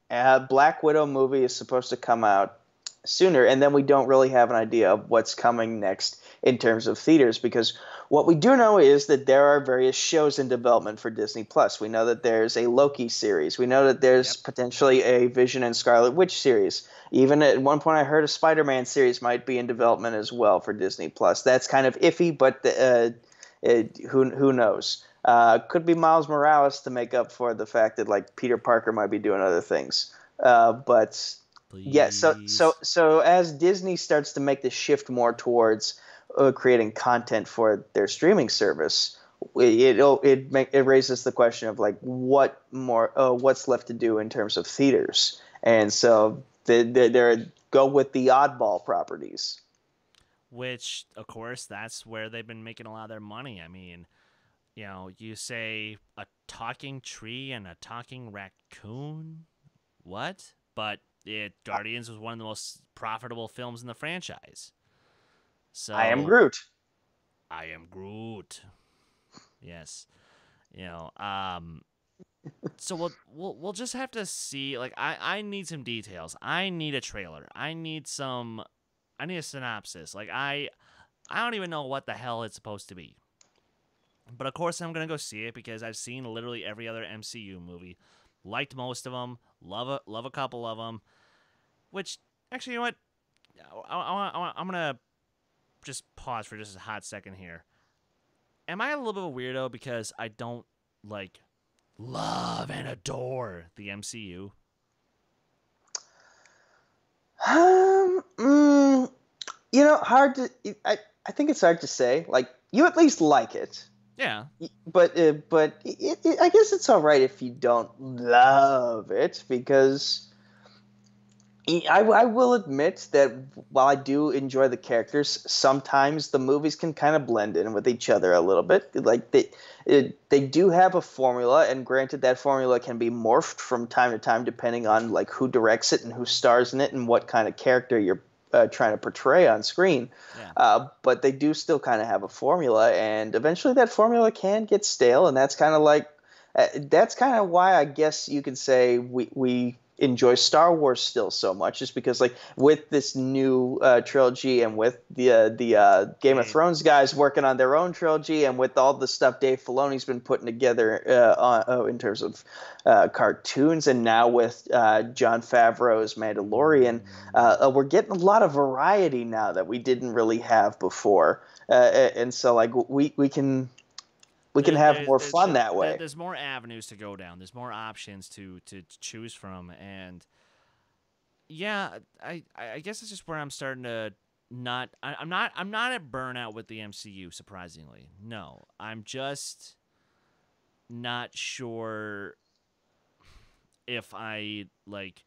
Black Widow movie is supposed to come out sooner, and then we don't really have an idea of what's coming next in terms of theaters, because what we do know is that there are various shows in development for Disney Plus. We know that there's a Loki series. We know that there's potentially a Vision and Scarlet Witch series. Even at one point I heard a Spider-Man series might be in development as well for Disney Plus. That's kind of iffy, but who knows? Could be Miles Morales to make up for the fact that like Peter Parker might be doing other things. But please. Yeah, so as Disney starts to make the shift more towards creating content for their streaming service, it raises the question of like what's left to do in terms of theaters, and so they're go with the oddball properties. Which, of course, that's where they've been making a lot of their money. I mean, you say a talking tree and a talking raccoon. What? But Guardians was one of the most profitable films in the franchise. So I am Groot. I am Groot. Yes. So we'll just have to see. Like I need some details. I need a trailer. I need a synopsis. Like I don't even know what the hell it's supposed to be. But of course I'm gonna go see it because I've seen literally every other MCU movie, liked most of them, love a couple of them. Which actually, you know what? I'm gonna just pause for just a hot second here. Am I a little bit of a weirdo because I don't like love and adore the MCU? Hard to. I think it's hard to say. Like you at least like it. Yeah. But I guess it's all right if you don't love it because I will admit that while I do enjoy the characters, sometimes the movies can kind of blend in with each other a little bit. Like they do have a formula, and granted, that formula can be morphed from time to time depending on like who directs it and who stars in it and what kind of character you're trying to portray on screen. Yeah. But they do still kind of have a formula, and eventually that formula can get stale, and that's kind of like that's kind of why I guess you could say we enjoy Star Wars still so much, is because like with this new trilogy and with the Game of Thrones guys working on their own trilogy and with all the stuff Dave Filoni's been putting together in terms of cartoons, and now with Jon Favreau's Mandalorian, we're getting a lot of variety now that we didn't really have before, and so like we can have more fun that way. There's more avenues to go down. There's more options to choose from, and yeah, I guess it's just where I'm starting to not. I'm not at burnout with the MCU. Surprisingly, no. I'm just not sure if I like.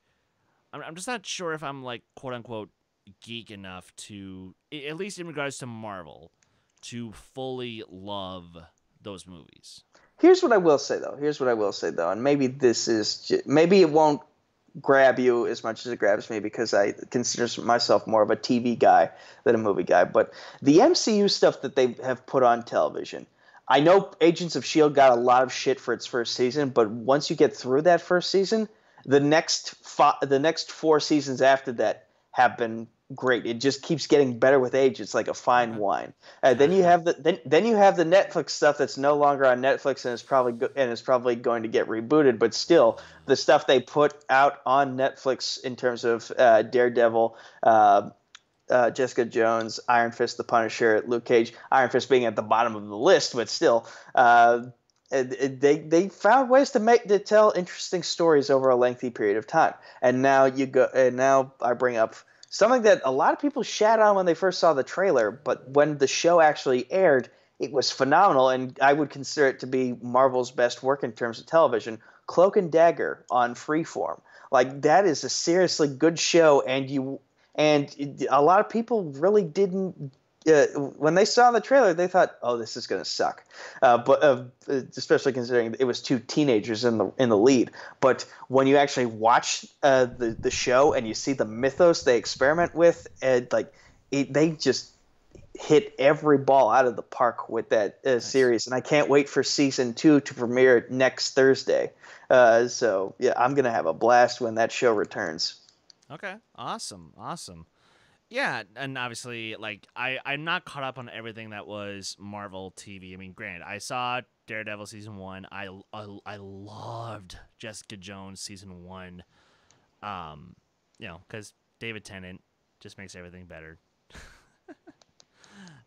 I'm just not sure if I'm like quote unquote geek enough to, at least in regards to Marvel, to fully love those movies. Here's what I will say though, and maybe maybe it won't grab you as much as it grabs me because I consider myself more of a TV guy than a movie guy. But the MCU stuff that they have put on television, I know Agents of S.H.I.E.L.D. got a lot of shit for its first season, but once you get through that first season, the next 4 seasons after that have been great. It just keeps getting better with age. It's like a fine wine. Then you have then you have the Netflix stuff that's no longer on Netflix and is probably going to get rebooted. But still, the stuff they put out on Netflix in terms of Daredevil, Jessica Jones, Iron Fist, The Punisher, Luke Cage, Iron Fist being at the bottom of the list, but still. They found ways to tell interesting stories over a lengthy period of time, and now I bring up something that a lot of people shat on when they first saw the trailer, but when the show actually aired, it was phenomenal, and I would consider it to be Marvel's best work in terms of television. Cloak and Dagger on Freeform, like that is a seriously good show, and a lot of people really didn't. When they saw the trailer, they thought, "Oh, this is going to suck," but especially considering it was 2 teenagers in the lead. But when you actually watch the show and you see the mythos they experiment with, they just hit every ball out of the park with that series. And I can't wait for season 2 to premiere next Thursday. So yeah, I'm going to have a blast when that show returns. Okay, awesome. Yeah, and obviously, like, I'm not caught up on everything that was Marvel TV. I mean, granted, I saw Daredevil season 1. I loved Jessica Jones season 1. Because David Tennant just makes everything better.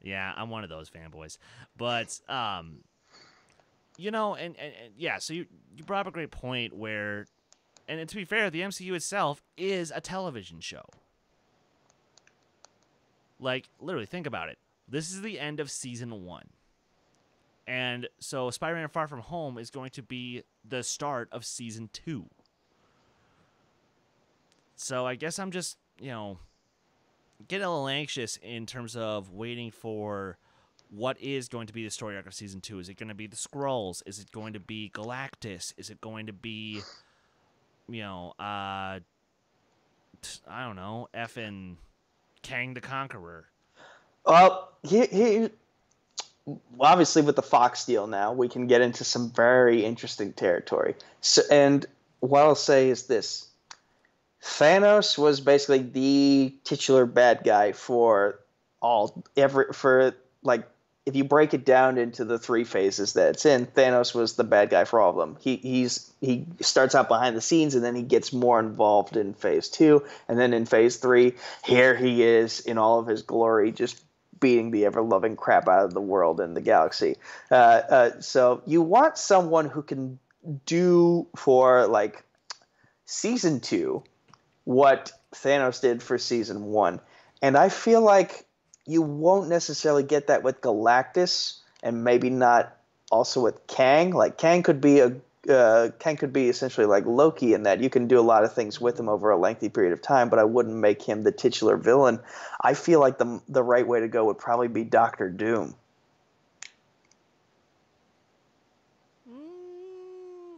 Yeah, I'm one of those fanboys. But, and yeah, so you brought up a great point where, and to be fair, the MCU itself is a television show. Like, literally, think about it. This is the end of season 1. And so Spider-Man Far From Home is going to be the start of season 2. So I guess I'm just, getting a little anxious in terms of waiting for what is going to be the story arc of season 2. Is it going to be the Skrulls? Is it going to be Galactus? Is it going to be, I don't know, effing Kang the Conqueror? Well, obviously with the Fox deal now, we can get into some very interesting territory. So, and what I'll say is this: Thanos was basically the titular bad guy if you break it down into the 3 phases that it's in, Thanos was the bad guy for all of them. He starts out behind the scenes, and then he gets more involved in phase 2, and then in phase 3, here he is in all of his glory, just beating the ever-loving crap out of the world and the galaxy. So you want someone who can do for like season 2 what Thanos did for season 1. And I feel like you won't necessarily get that with Galactus, and maybe not also with Kang. Like Kang could be essentially like Loki in that you can do a lot of things with him over a lengthy period of time, but I wouldn't make him the titular villain. I feel like the right way to go would probably be Doctor Doom.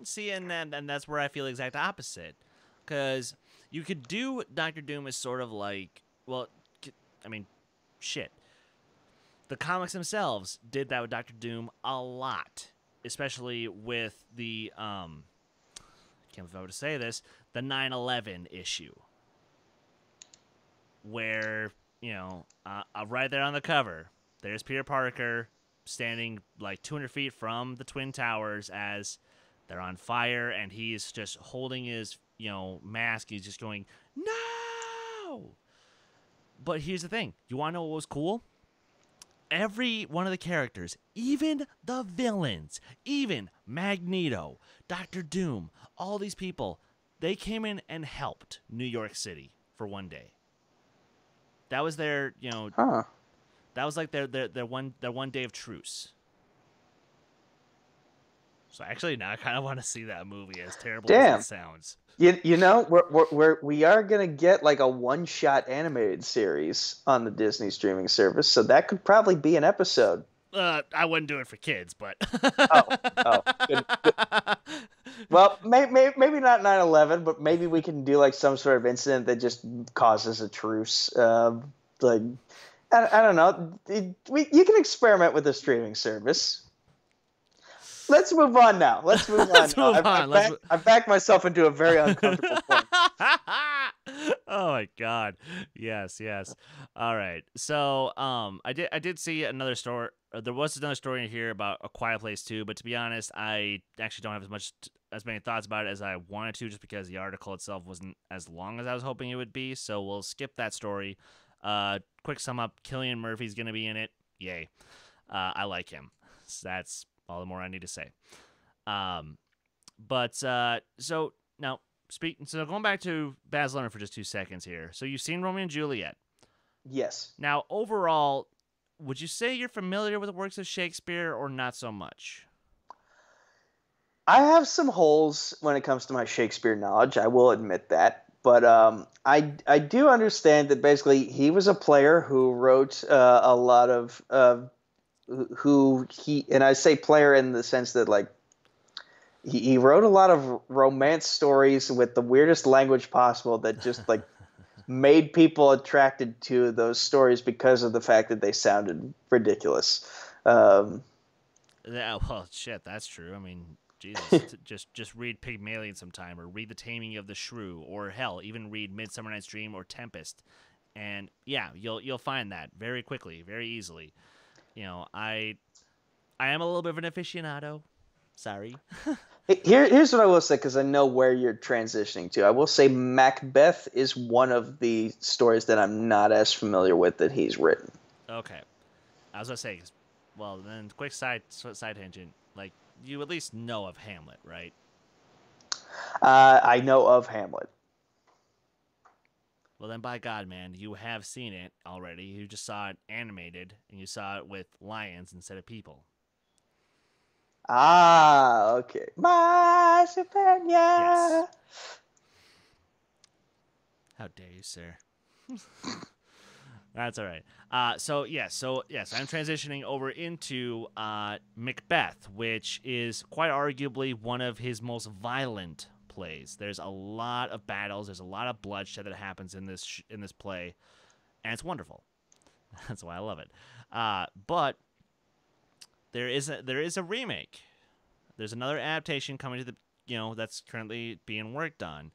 See, and that's where I feel the exact opposite. Because you could do Doctor Doom as sort of like, well, I mean, shit. The comics themselves did that with Doctor Doom a lot, especially with the can't believe I would say this, the 9/11 issue, where right there on the cover, there's Peter Parker standing like 200 feet from the Twin Towers as they're on fire, and he's just holding his mask. He's just going, no. But here's the thing. You want to know what was cool? Every one of the characters, even the villains, even Magneto, Doctor Doom, all these people, they came in and helped New York City for one day. That was their, that was like their one day of truce. So actually, now I kind of want to see that movie, as terrible as it sounds. We are gonna get like a one-shot animated series on the Disney streaming service, so that could probably be an episode. I wouldn't do it for kids, but good. Well, maybe not 9/11, but maybe we can do like some sort of incident that just causes a truce. Like I don't know. You can experiment with a streaming service. Let's move on now. Let's move on. I've backed myself into a very uncomfortable point. Oh my god. Yes. All right. So, I did see another story. There was another story in here about A Quiet Place 2, but to be honest, I actually don't have as many thoughts about it as I wanted to, just because the article itself wasn't as long as I was hoping it would be. So we'll skip that story. Quick sum up: Cillian Murphy's gonna be in it. Yay. I like him. So that's all the more I need to say. So now going back to Baz Luhrmann for just 2 seconds here. So you've seen Romeo and Juliet. Yes. Now, overall, would you say you're familiar with the works of Shakespeare or not so much? I have some holes when it comes to my Shakespeare knowledge. I will admit that. But I do understand that basically he was a player who wrote a lot of and I say player in the sense that like he wrote a lot of romance stories with the weirdest language possible that just like made people attracted to those stories because of the fact that they sounded ridiculous. Well, shit, that's true. I mean, Jesus, just read Pygmalion sometime, or read The Taming of the Shrew, or hell, even read Midsummer Night's Dream or Tempest, and yeah, you'll find that very quickly, very easily. I am a little bit of an aficionado. Sorry. Here's what I will say, because I know where you're transitioning to. I will say Macbeth is one of the stories that I'm not as familiar with that he's written. Okay. I was going to say, well, then quick side tangent. Like, you at least know of Hamlet, right? I know of Hamlet. Well, then, by God, man, you have seen it already. You just saw it animated, and you saw it with lions instead of people. Ah, okay. My Yes. Superior. How dare you, sir? That's all right. So yes, I'm transitioning over into Macbeth, which is quite arguably one of his most violent plays. There's a lot of battles, there's a lot of bloodshed that happens in this play, and it's wonderful. That's why I love it. But there is a remake. There's another adaptation coming to the that's currently being worked on.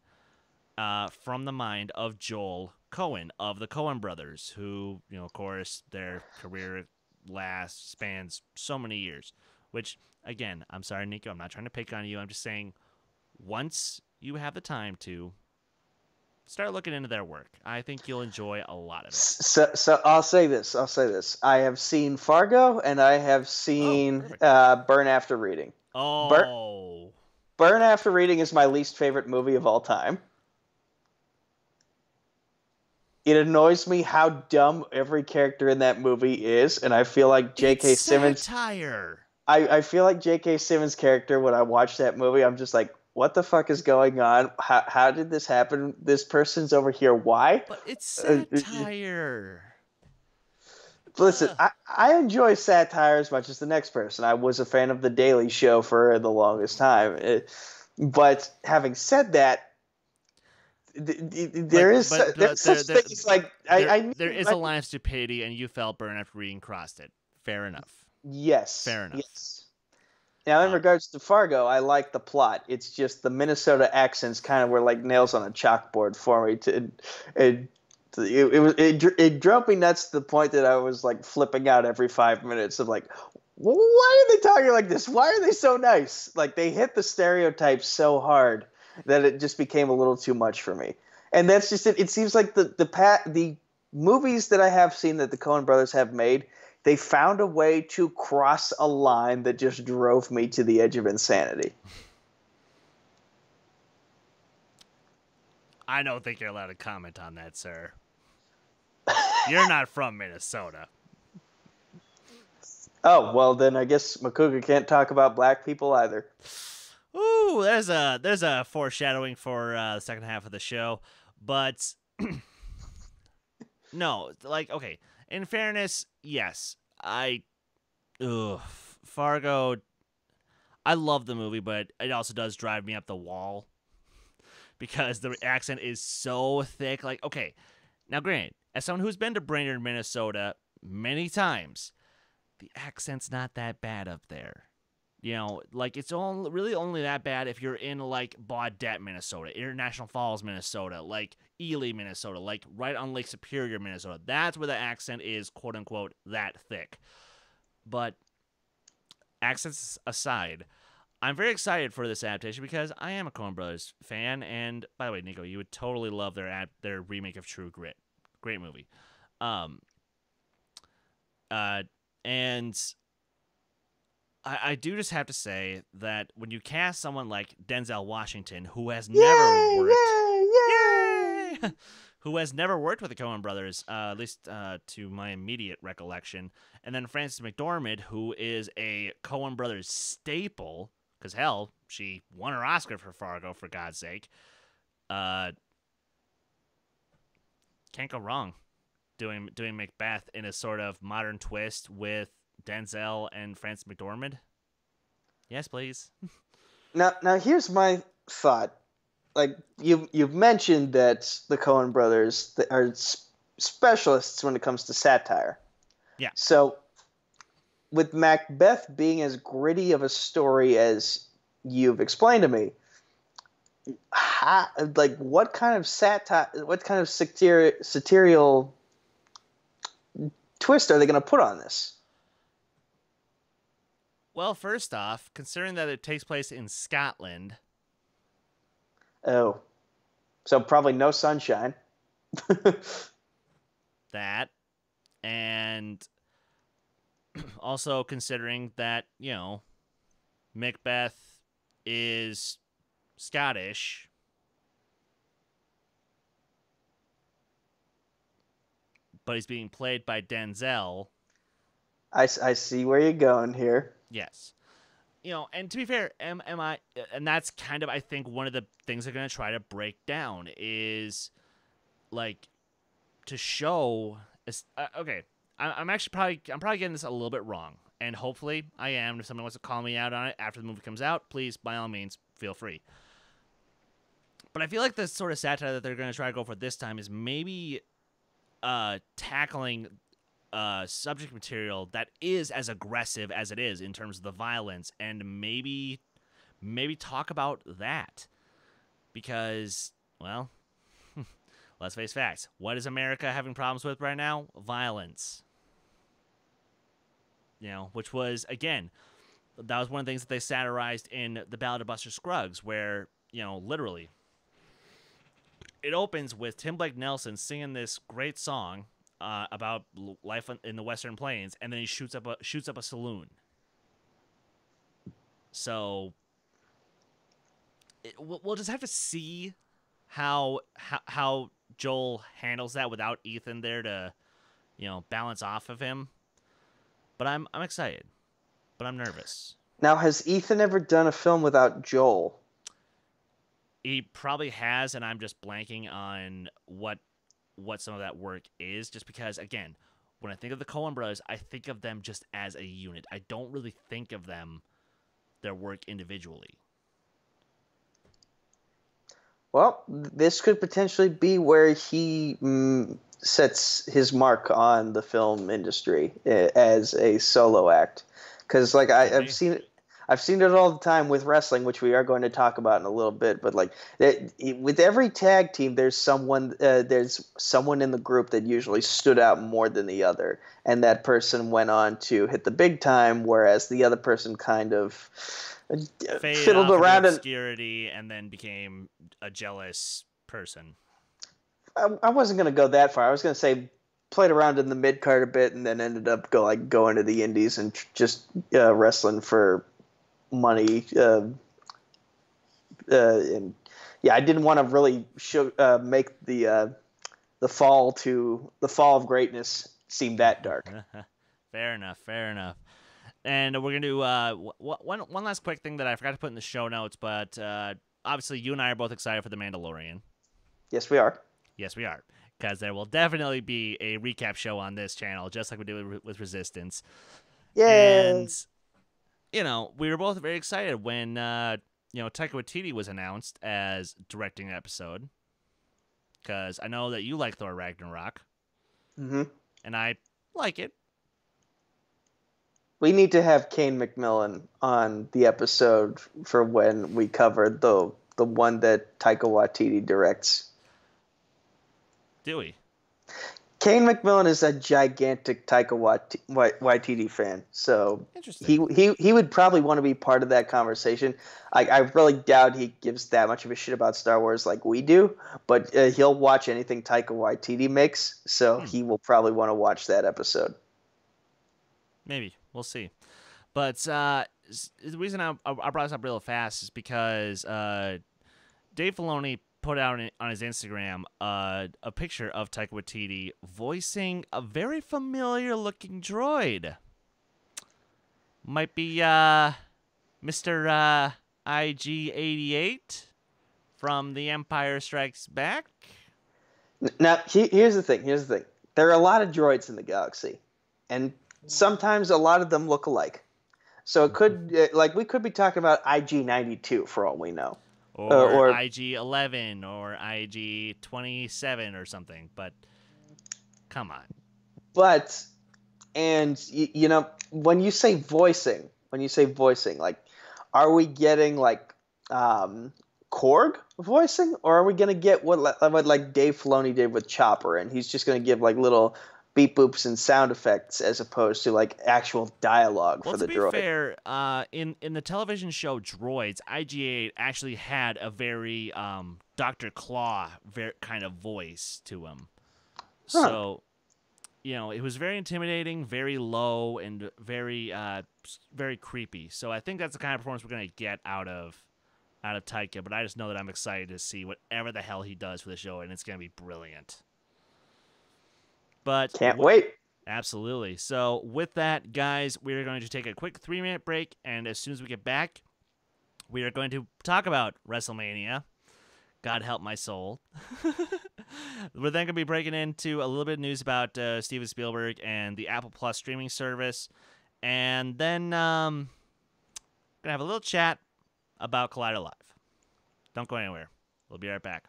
From the mind of Joel Cohen of the Coen brothers, who, of course, their career spans so many years. Which, again, I'm sorry, Nico, I'm not trying to pick on you. I'm just saying, once you have the time to start looking into their work, I think you'll enjoy a lot of it. So I'll say this. I have seen Fargo and I have seen Perfect. Burn After Reading. Oh. Burn After Reading is my least favorite movie of all time. It annoys me how dumb every character in that movie is, and I feel like J.K. It's Simmons. satire. I feel like J.K. Simmons' character, when I watch that movie, I'm just like, what the fuck is going on? How did this happen? This person's over here. Why? But it's satire. Listen, I enjoy satire as much as the next person. I was a fan of The Daily Show for the longest time. But having said that, there's such things like there is a line of stupidity, and you felt Burn After Reading crossed it. Fair enough. Yes. Fair enough. Yes. Now, in regards to Fargo, I like the plot. It's just the Minnesota accents kind of were like nails on a chalkboard for me. It drove me nuts to the point that I was like flipping out every 5 minutes of like, why are they talking like this? Why are they so nice? Like they hit the stereotypes so hard that it just became a little too much for me. And that's just it. It seems like the movies that I have seen that the Coen brothers have made, they found a way to cross a line that just drove me to the edge of insanity. I don't think you're allowed to comment on that, sir. You're not from Minnesota. Oh, well, then I guess Makuga can't talk about black people either. Ooh, there's a foreshadowing for the second half of the show. But no, like, okay. In fairness, yes. Fargo, I love the movie, but it also does drive me up the wall. Because the accent is so thick. Like, okay, now granted, as someone who's been to Brainerd, Minnesota many times, the accent's not that bad up there. Like it's really only that bad if you're in like Baudette, Minnesota, International Falls, Minnesota, like Ely, Minnesota, like right on Lake Superior, Minnesota. That's where the accent is, quote unquote, that thick. But accents aside, I'm very excited for this adaptation because I am a Coen Brothers fan, and by the way, Nico, you would totally love their remake of True Grit. Great movie. And I do just have to say that when you cast someone like Denzel Washington, who has never worked, who has never worked with the Coen Brothers, at least to my immediate recollection, and then Frances McDormand, who is a Coen Brothers staple. Because, hell, she won her Oscar for Fargo, for God's sake. Can't go wrong doing Macbeth in a sort of modern twist with Denzel and Frances McDormand. Yes, please. Now here's my thought. Like you've mentioned that the Coen brothers are specialists when it comes to satire. Yeah. So with Macbeth being as gritty of a story as you've explained to me, what kind of satire, what kind of satirical twist are they going to put on this? Well, first off, considering that it takes place in Scotland. Oh, so probably no sunshine. That, and also considering that, Macbeth is Scottish. But he's being played by Denzel. I see where you're going here. Yes. and to be fair, am I? And that's kind of, I think, one of the things they're gonna try to break down is like to show. Okay, I'm probably getting this a little bit wrong, and hopefully I am. If someone wants to call me out on it after the movie comes out, please, by all means, feel free. But I feel like the sort of satire that they're gonna try to go for this time is maybe tackling subject material that is as aggressive as it is in terms of the violence, and maybe talk about that, because, well, let's face facts. What is America having problems with right now? Violence. Which was, again, that was one of the things that they satirized in The Ballad of Buster Scruggs, where, literally, it opens with Tim Blake Nelson singing this great song about life in the Western Plains, and then he shoots up a saloon. So we'll just have to see how Joel handles that without Ethan there to, balance off of him. But I'm excited, but I'm nervous. Now, has Ethan ever done a film without Joel? He probably has, and I'm just blanking on what some of that work is, just because, again, when I think of the Coen brothers, I think of them just as a unit. I don't really think of their work individually. Well, this could potentially be where he sets his mark on the film industry as a solo act, because I've seen it all the time with wrestling, which we are going to talk about in a little bit. But with every tag team, there's someone in the group that usually stood out more than the other, and that person went on to hit the big time, whereas the other person kind of fiddled around in obscurity and then became a jealous person. I wasn't going to go that far. I was going to say played around in the mid card a bit, and then ended up going to the indies and just wrestling for money. And yeah, I didn't want to really make the fall of greatness seem that dark. Fair enough. And we're gonna do one last quick thing that I forgot to put in the show notes, but obviously you and I are both excited for The Mandalorian. Yes, we are. Yes, we are, because there will definitely be a recap show on this channel, just like we did with Resistance. Yay! And we were both very excited when Taika Waititi was announced as directing an episode, because I know that you like Thor Ragnarok, and I like it. We need to have Kane McMillan on the episode for when we cover the one that Taika Waititi directs. Do we? Kane McMillan is a gigantic Taika Waititi fan, so he would probably want to be part of that conversation. I really doubt he gives that much of a shit about Star Wars like we do, but he'll watch anything Taika Waititi makes, so he will probably want to watch that episode. Maybe. We'll see. But the reason I brought this up real fast is because Dave Filoni put out on his Instagram a picture of Taika Waititi voicing a very familiar-looking droid. Might be Mr. IG-88 from The Empire Strikes Back. Now, here's the thing. There are a lot of droids in the galaxy, and sometimes a lot of them look alike. So it could, we could be talking about IG-92 for all we know. Or IG-11 or IG-27 or something, but come on. But, and, when you say voicing, are we getting, Korg voicing? Or are we going to get what Dave Filoni did with Chopper, and he's just going to give, little beep boops and sound effects as opposed to actual dialogue for the droid? To be fair, in the television show Droids, IG-8 actually had a very Dr. Claw kind of voice to him. Huh. So, it was very intimidating, very low, and very very creepy. So I think that's the kind of performance we're gonna get out of Taika. But I just know that I'm excited to see whatever the hell he does for the show, and it's gonna be brilliant. But can't wait. Absolutely. So with that, guys, we are going to take a quick 3-minute break, and as soon as we get back, we are going to talk about WrestleMania. God help my soul. We're then going to be breaking into a little bit of news about Steven Spielberg and the Apple Plus streaming service. And then going to have a little chat about Collider Live. Don't go anywhere. We'll be right back.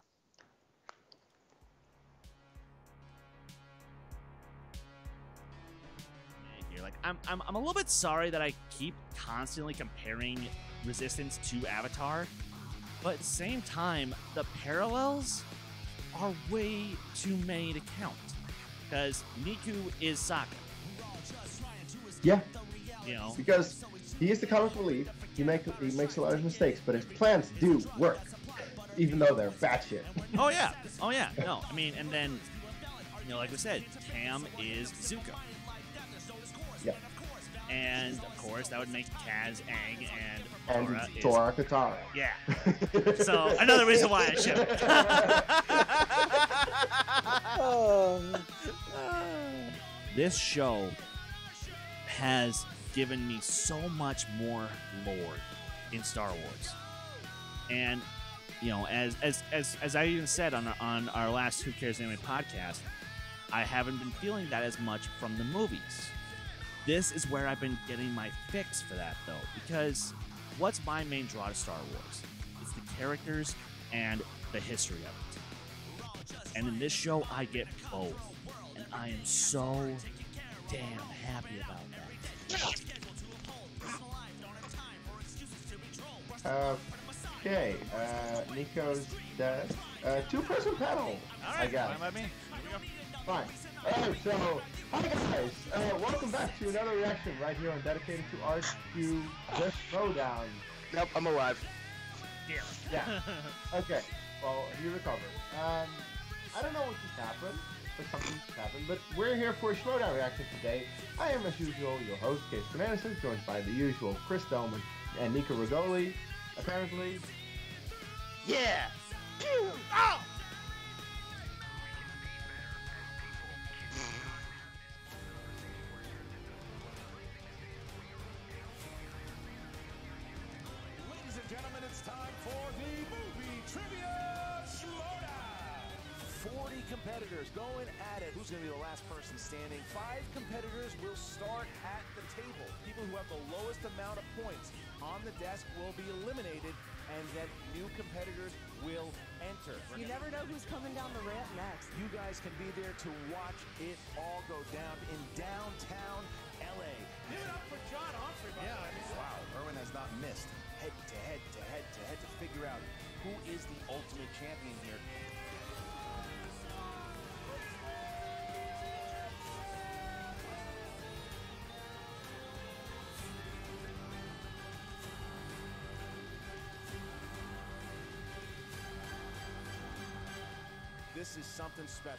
I'm a little bit sorry that I keep constantly comparing Resistance to Avatar, but at the same time, the parallels are way too many to count. Because Niku is Sokka. Yeah. You know? Because he is the comic relief. He makes a lot of mistakes, but his plans do work, even though they're batshit. Oh yeah. No, I mean, and then, like we said, Tam is Zuko. Yeah. And of course, that would make Kaz Aang and Sora Katara. Yeah. So another reason why I ship it. This show has given me so much more lore in Star Wars, and as I even said on our last Who Cares Anime podcast, I haven't been feeling that as much from the movies. This is where I've been getting my fix for that, though, because what's my main draw to Star Wars? It's the characters and the history of it. And in this show, I get both. And I am so damn happy about that. Okay, Nico's dead. Two-person panel. All right, I got fine by me. Here we go. Fine. Alright, so, hi guys. Welcome back to another reaction right here on Dedicated to Art to The Throwdown. Nope, I'm alive. Yeah. Okay, well, you recovered. I don't know what just happened, but something just happened, but we're here for a Throwdown reaction today. I am, as usual, your host, Kees, joined by the usual Chris Dohmen and Nico Rigoli, apparently. Yeah! Oh! Ladies and gentlemen, it's time for the Movie Trivia Showdown. 40 competitors going at it. Who's going to be the last person standing? 5 competitors will start at the table. People who have the lowest amount of points on the desk will be eliminated, and then new competitors will enter. You never know who's coming down the ramp next. You guys can be there to watch it all go down in downtown LA. Give it up for John Humphrey. Wow, Irwin has not missed. Head to head to figure out who is the ultimate champion here. This is something special.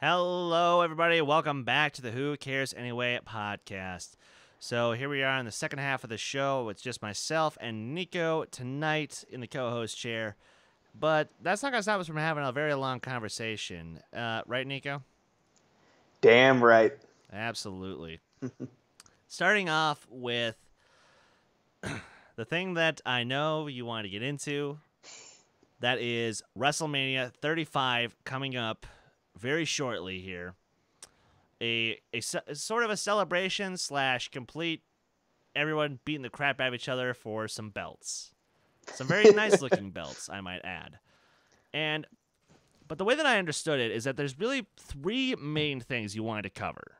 Hello, everybody. Welcome back to the Who Cares Anyway podcast. So here we are in the second half of the show. It's just myself and Nico tonight in the co-host chair. But that's not going to stop us from having a very long conversation. Right, Nico? Damn right. Absolutely. Starting off with the thing that I know you want to get into. That is WrestleMania 35 coming up very shortly here. A sort of a celebration / complete everyone beating the crap out of each other for some belts. Some very nice looking belts, I might add. But the way that I understood it is that there's really 3 main things you wanted to cover.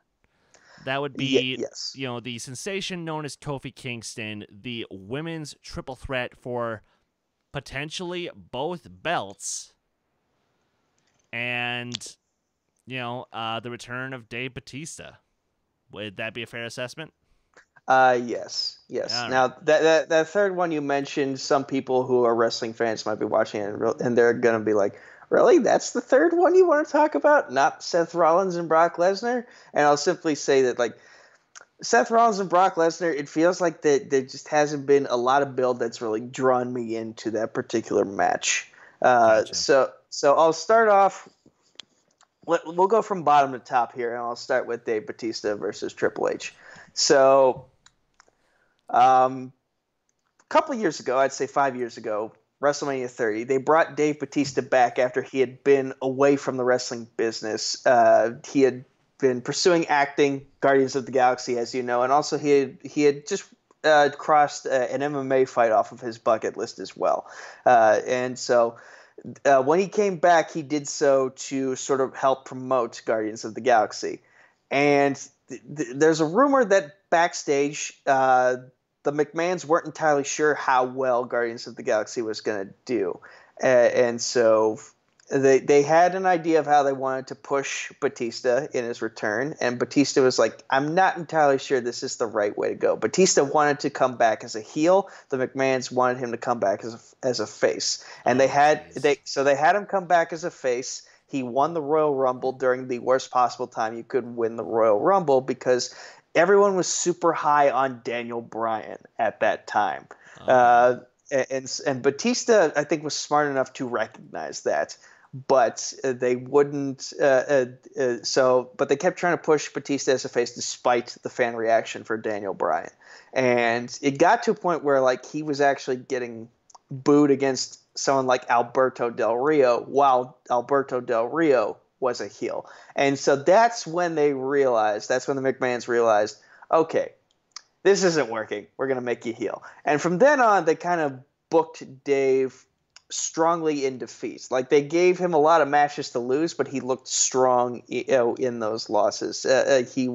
That would be, yes. The sensation known as Kofi Kingston, the women's triple threat for potentially both belts, and, the return of Dave Bautista. Would that be a fair assessment? Yes. All Now, that third one you mentioned, some people who are wrestling fans might be watching it, and they're going to be like, really? That's the third one you want to talk about? Not Seth Rollins and Brock Lesnar? And I'll simply say that, Seth Rollins and Brock Lesnar, it feels like that there just hasn't been a lot of build that's really drawn me into that particular match. Gotcha. So I'll start off. We'll go from bottom to top here, and I'll start with Dave Bautista versus Triple H. So, a couple years ago, I'd say 5 years ago, WrestleMania 30, they brought Dave Bautista back after he had been away from the wrestling business. He had been pursuing acting, Guardians of the Galaxy, as you know, and also he had just crossed an MMA fight off of his bucket list as well. And so when he came back, he did so to sort of help promote Guardians of the Galaxy. And there's a rumor that backstage, the McMahons weren't entirely sure how well Guardians of the Galaxy was going to do. And so they had an idea of how they wanted to push Batista in his return, and Batista was like, I'm not entirely sure this is the right way to go. Batista wanted to come back as a heel. The McMahons wanted him to come back as a face. And they had him come back as a face. He won the Royal Rumble during the worst possible time you could win the Royal Rumble, because everyone was super high on Daniel Bryan at that time. And Batista, I think, was smart enough to recognize that. But they wouldn't. But they kept trying to push Batista as a face, despite the fan reaction for Daniel Bryan. And it got to a point where like he was actually getting booed against someone like Alberto Del Rio, while Alberto Del Rio was a heel. And so that's when they realized. That's when the McMahons realized, okay, this isn't working. We're going to make you heel. And from then on, they kind of booked Dave strongly in defeats. Like, they gave him a lot of matches to lose, but he looked strong, in those losses. He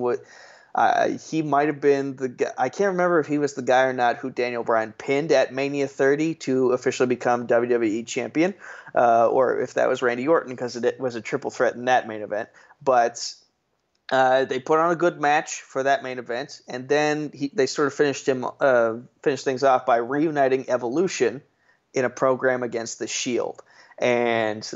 might have been the guy. I can't remember if he was the guy or not who Daniel Bryan pinned at Mania 30 to officially become WWE champion, or if that was Randy Orton, because it was a triple threat in that main event. But they put on a good match for that main event, and then they sort of finished things off by reuniting Evolution in a program against the Shield. And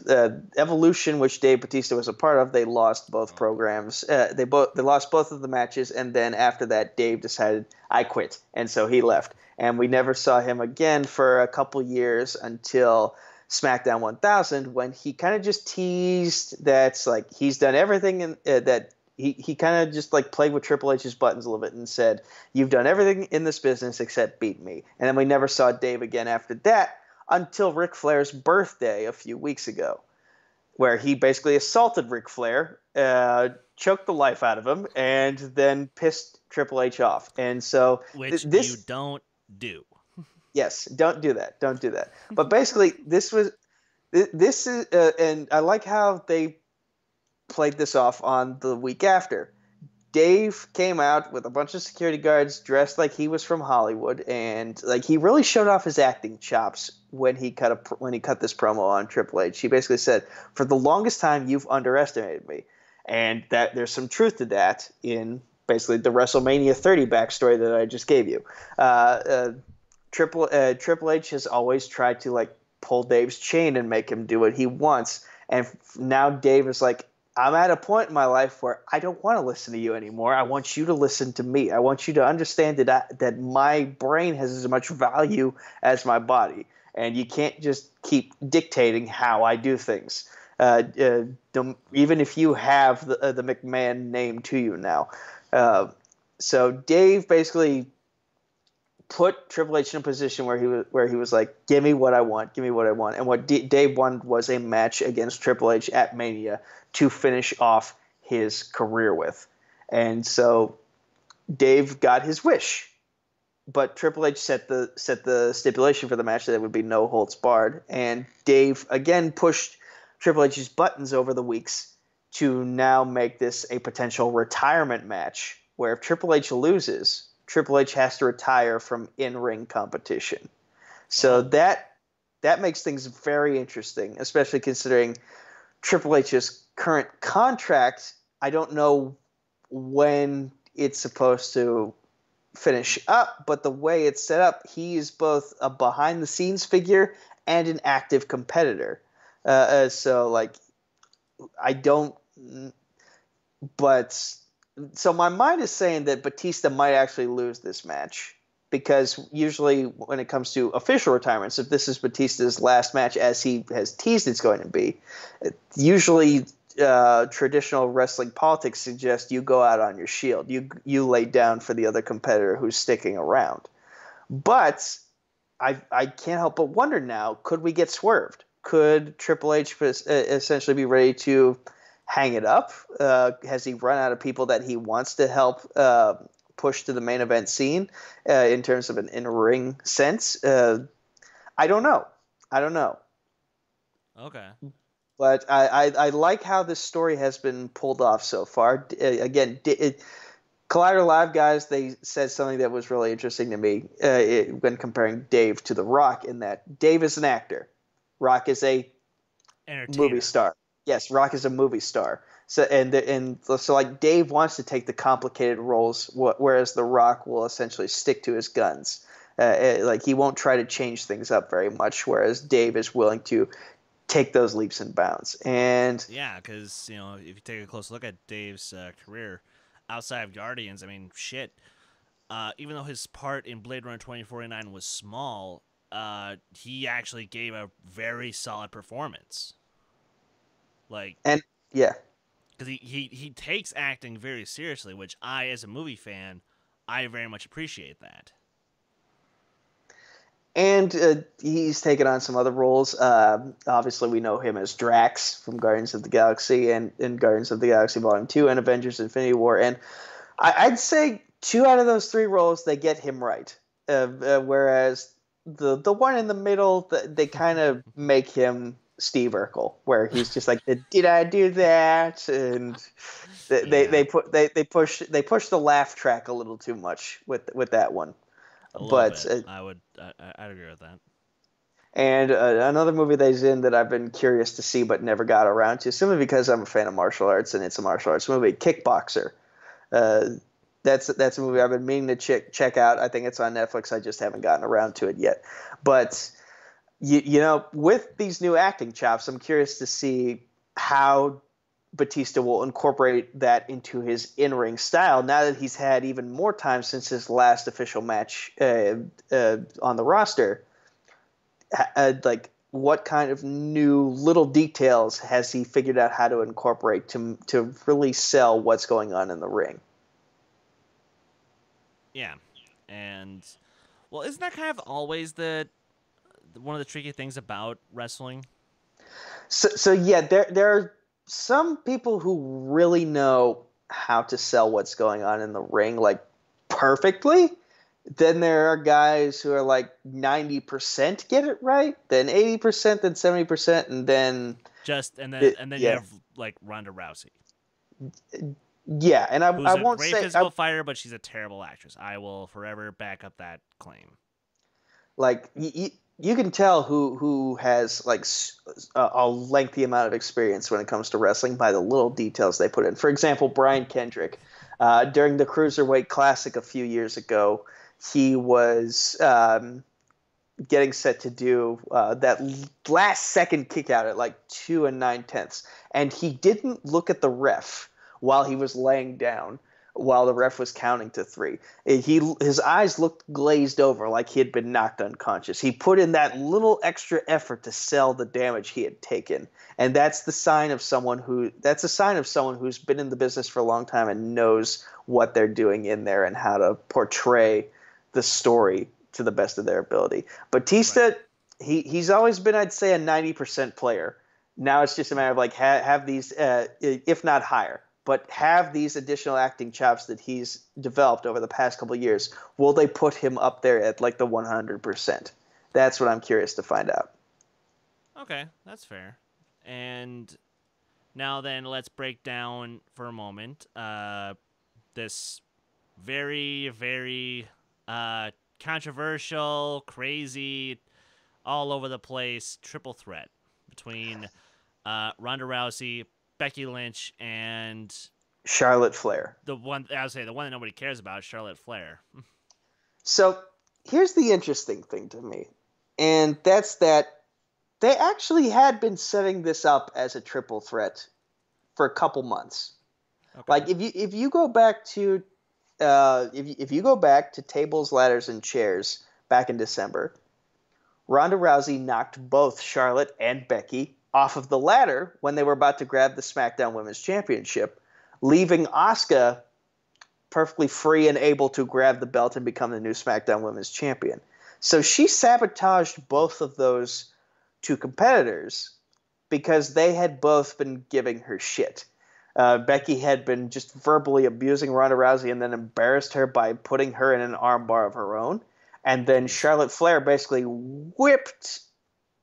Evolution, which Dave Bautista was a part of, they lost both programs. They lost both of the matches, and then after that, Dave decided, I quit, and so he left. And we never saw him again for a couple years until SmackDown 1000, when he kind of just teased that like he's done everything that he kind of just like played with Triple H's buttons a little bit and said, you've done everything in this business except beat me. And then we never saw Dave again after that, until Ric Flair's birthday a few weeks ago, where he basically assaulted Ric Flair, choked the life out of him, and then pissed Triple H off. And so Which you don't do. Yes, don't do that. Don't do that. But basically, this is, and I like how they played this off on the week after. Dave came out with a bunch of security guards dressed like he was from Hollywood, and like he really showed off his acting chops when he cut this promo on Triple H. He basically said, "For the longest time, you've underestimated me," and that there's some truth to that in basically the WrestleMania 30 backstory that I just gave you. Triple H has always tried to like pull Dave's chain and make him do what he wants, and now Dave is like, I'm at a point in my life where I don't want to listen to you anymore. I want you to listen to me. I want you to understand that my brain has as much value as my body, and you can't just keep dictating how I do things. Even if you have the McMahon name to you now. So Dave basically put Triple H in a position where he was like, give me what I want, give me what I want. And what Dave wanted was a match against Triple H at Mania to finish off his career with. And so Dave got his wish. But Triple H set the stipulation for the match that it would be no holds barred. And Dave again pushed Triple H's buttons over the weeks to now make this a potential retirement match, where if Triple H loses, Triple H has to retire from in-ring competition. So that makes things very interesting, especially considering Triple H's current contract. I don't know when it's supposed to finish up, but the way it's set up, he is both a behind-the-scenes figure and an active competitor. So, like, I don't – but – So my mind is saying that Batista might actually lose this match because usually when it comes to official retirements, if this is Batista's last match, as he has teased it's going to be, usually traditional wrestling politics suggest you go out on your shield. You lay down for the other competitor who's sticking around. But I can't help but wonder now, could we get swerved? Could Triple H essentially be ready to hang it up? Has he run out of people that he wants to help push to the main event scene in terms of an in-ring sense? I don't know. Okay. But I like how this story has been pulled off so far. Again, Collider Live guys, they said something that was really interesting to me when comparing Dave to The Rock, in that Dave is an actor. Rock is a movie star. Yes, Rock is a movie star. So so like Dave wants to take the complicated roles, whereas The Rock will essentially stick to his guns. Like he won't try to change things up very much, whereas Dave is willing to take those leaps and bounds. And yeah, because if you take a close look at Dave's career outside of Guardians, I mean, shit. Even though his part in Blade Runner 2049 was small, he actually gave a very solid performance. And yeah, because he takes acting very seriously, which I, as a movie fan, I very much appreciate that. And he's taken on some other roles. Obviously, we know him as Drax from Guardians of the Galaxy and Guardians of the Galaxy Volume 2 and Avengers Infinity War. And I'd say 2 out of those 3 roles, they get him right. Whereas the one in the middle, they kind of make him Steve Urkel, where he's just like, did I do that? And they push the laugh track a little too much with that one. But I'd agree with that. And another movie that he's in that I've been curious to see but never got around to, simply because I'm a fan of martial arts and it's a martial arts movie, Kickboxer. That's a movie I've been meaning to check out. I think it's on Netflix. I just haven't gotten around to it yet. But with these new acting chops, I'm curious to see how Batista will incorporate that into his in-ring style now that he's had even more time since his last official match on the roster. Like, what kind of new little details has he figured out how to incorporate to really sell what's going on in the ring? Yeah, and well, isn't that kind of always one of the tricky things about wrestling? So yeah, there are some people who really know how to sell what's going on in the ring, like, perfectly. Then there are guys who are like 90% get it right, then 80%, then 70%, and then you have like Ronda Rousey. Yeah, and I won't say a great physical fighter, but she's a terrible actress. I will forever back up that claim. Like, you can tell who has like a lengthy amount of experience when it comes to wrestling by the little details they put in. For example, Brian Kendrick, during the Cruiserweight Classic a few years ago, he was getting set to do that last second kick out at like 2 9/10, and he didn't look at the ref while he was laying down, while the ref was counting to 3. His eyes looked glazed over, like he had been knocked unconscious. He put in that little extra effort to sell the damage he had taken, and that's a sign of someone who's been in the business for a long time and knows what they're doing in there and how to portray the story to the best of their ability. Batista, right. He's always been, I'd say, a 90% player. Now it's just a matter of like have these, if not higher, but have these additional acting chops that he's developed over the past couple of years. Will they put him up there at like the 100%? That's what I'm curious to find out. Okay, that's fair. And now then, let's break down for a moment this very, very controversial, crazy, all over the place triple threat between Ronda Rousey, Becky Lynch, and Charlotte Flair. The one that nobody cares about is Charlotte Flair. So here's the interesting thing to me, and that's that they actually had been setting this up as a triple threat for a couple months. Okay. Like if you go back to if you go back to tables, ladders, and chairs back in December, Ronda Rousey knocked both Charlotte and Becky off of the ladder when they were about to grab the SmackDown Women's Championship, leaving Asuka perfectly free and able to grab the belt and become the new SmackDown Women's Champion. So she sabotaged both of those two competitors because they had both been giving her shit. Becky had been just verbally abusing Ronda Rousey and then embarrassed her by putting her in an armbar of her own. And then Charlotte Flair basically whipped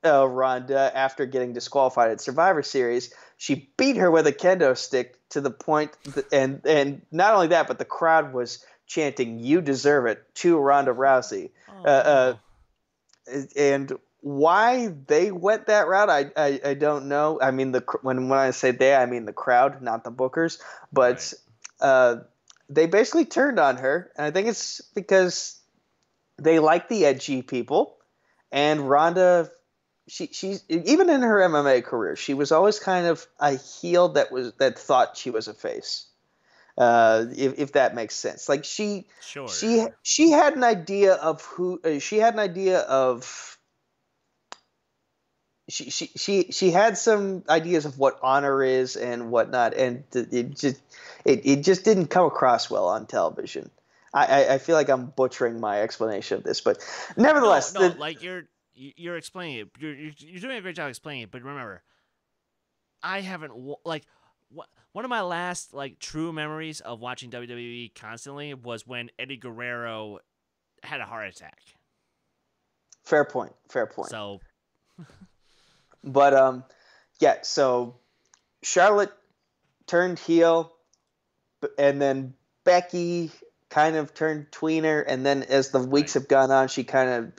Ronda after getting disqualified at Survivor Series. She beat her with a kendo stick to the point, and not only that, but the crowd was chanting "You deserve it" to Ronda Rousey. And why they went that route, I don't know. I mean, when I say they, I mean the crowd, not the bookers. But they basically turned on her, and I think it's because they like the edgy people, and Ronda. She's even in her MMA career, she was always kind of a heel that thought she was a face. If that makes sense. Like she had an idea of who she had an idea of. She had some ideas of what honor is and whatnot, and it just didn't come across well on television. I feel like I'm butchering my explanation of this, but nevertheless, no, like you're explaining it. You're doing a great job explaining it. But remember, I haven't one of my last like true memories of watching WWE constantly was when Eddie Guerrero had a heart attack. Fair point. So, but yeah. So Charlotte turned heel, and then Becky kind of turned tweener, and then as the weeks have gone on, she kind of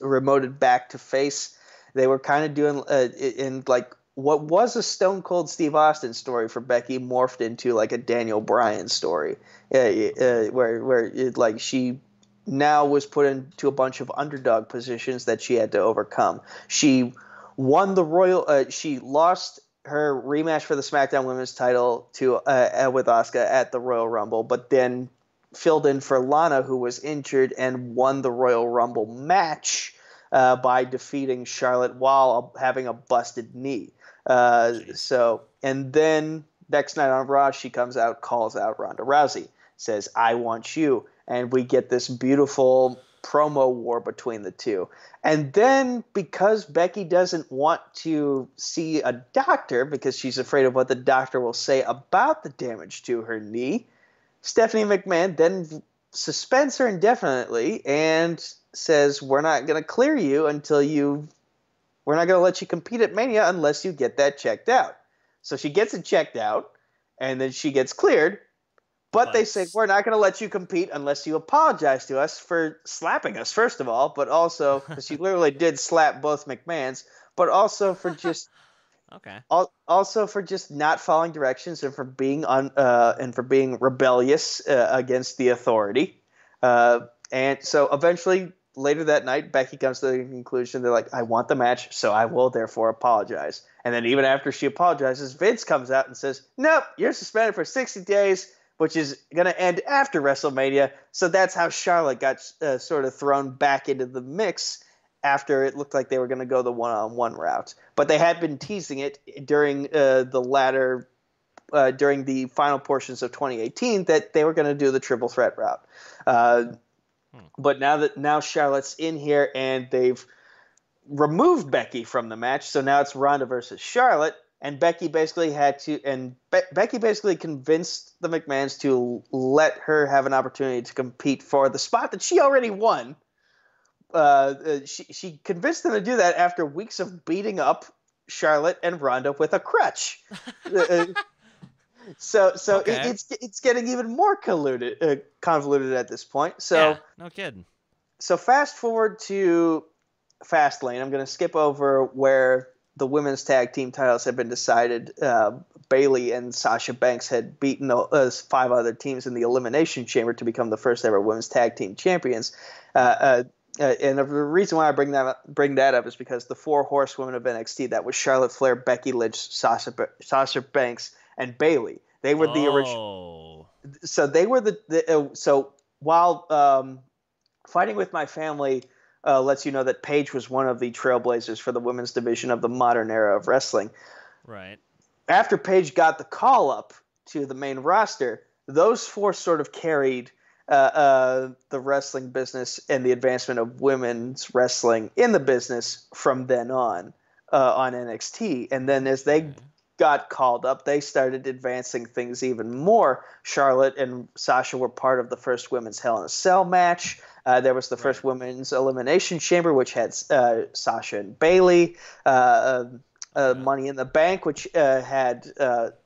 remoted back to face. They were kind of doing in like what was a Stone Cold Steve Austin story for Becky morphed into like a Daniel Bryan story, where it, like she now was put into a bunch of underdog positions that she had to overcome. She won the Royal. She lost her rematch for the SmackDown Women's title to with Asuka at the Royal Rumble, but then filled in for Lana, who was injured, and won the Royal Rumble match by defeating Charlotte while having a busted knee. And then next night on Raw, she comes out, calls out Ronda Rousey, says, "I want you." And we get this beautiful promo war between the two. And then because Becky doesn't want to see a doctor because she's afraid of what the doctor will say about the damage to her knee, Stephanie McMahon then suspends her indefinitely and says, "We're not going to clear you we're not going to let you compete at Mania unless you get that checked out." So she gets it checked out, and then she gets cleared. But they say, "We're not going to let you compete unless you apologize to us for slapping us, first of all, but also," because she literally did slap both McMahons, but also for just okay. Also for just not following directions and for being rebellious against the authority. And so eventually later that night, Becky comes to the conclusion, they're like, "I want the match, so I will therefore apologize." And then even after she apologizes, Vince comes out and says, "Nope, you're suspended for 60 days, which is going to end after WrestleMania." So that's how Charlotte got sort of thrown back into the mix after it looked like they were going to go the one-on-one route. But they had been teasing it during during the final portions of 2018 that they were going to do the triple threat route. But now Charlotte's in here and they've removed Becky from the match, so now it's Ronda versus Charlotte, and Becky basically Becky basically convinced the McMahons to let her have an opportunity to compete for the spot that she already won. She convinced them to do that after weeks of beating up Charlotte and Ronda with a crutch. So Okay. it's getting even more convoluted at this point. So Yeah, no kidding. So fast forward to Fastlane. I'm going to skip over where the women's tag team titles had been decided. Bayley and Sasha Banks had beaten 5 other teams in the Elimination Chamber to become the first ever women's tag team champions. And the reason why I bring that up is because the 4 horsewomen of NXT, that was Charlotte Flair, Becky Lynch, Sasha Banks, and Bayley. They were the original. So they were so while Fighting with My Family lets you know that Paige was one of the trailblazers for the women's division of the modern era of wrestling. Right. After Paige got the call up to the main roster, those four sort of carried the wrestling business and the advancement of women's wrestling in the business from then on NXT. And then as they got called up, they started advancing things even more. Charlotte and Sasha were part of the first women's Hell in a Cell match. There was the first women's Elimination Chamber, which had Sasha and Bayley. Money in the Bank, which had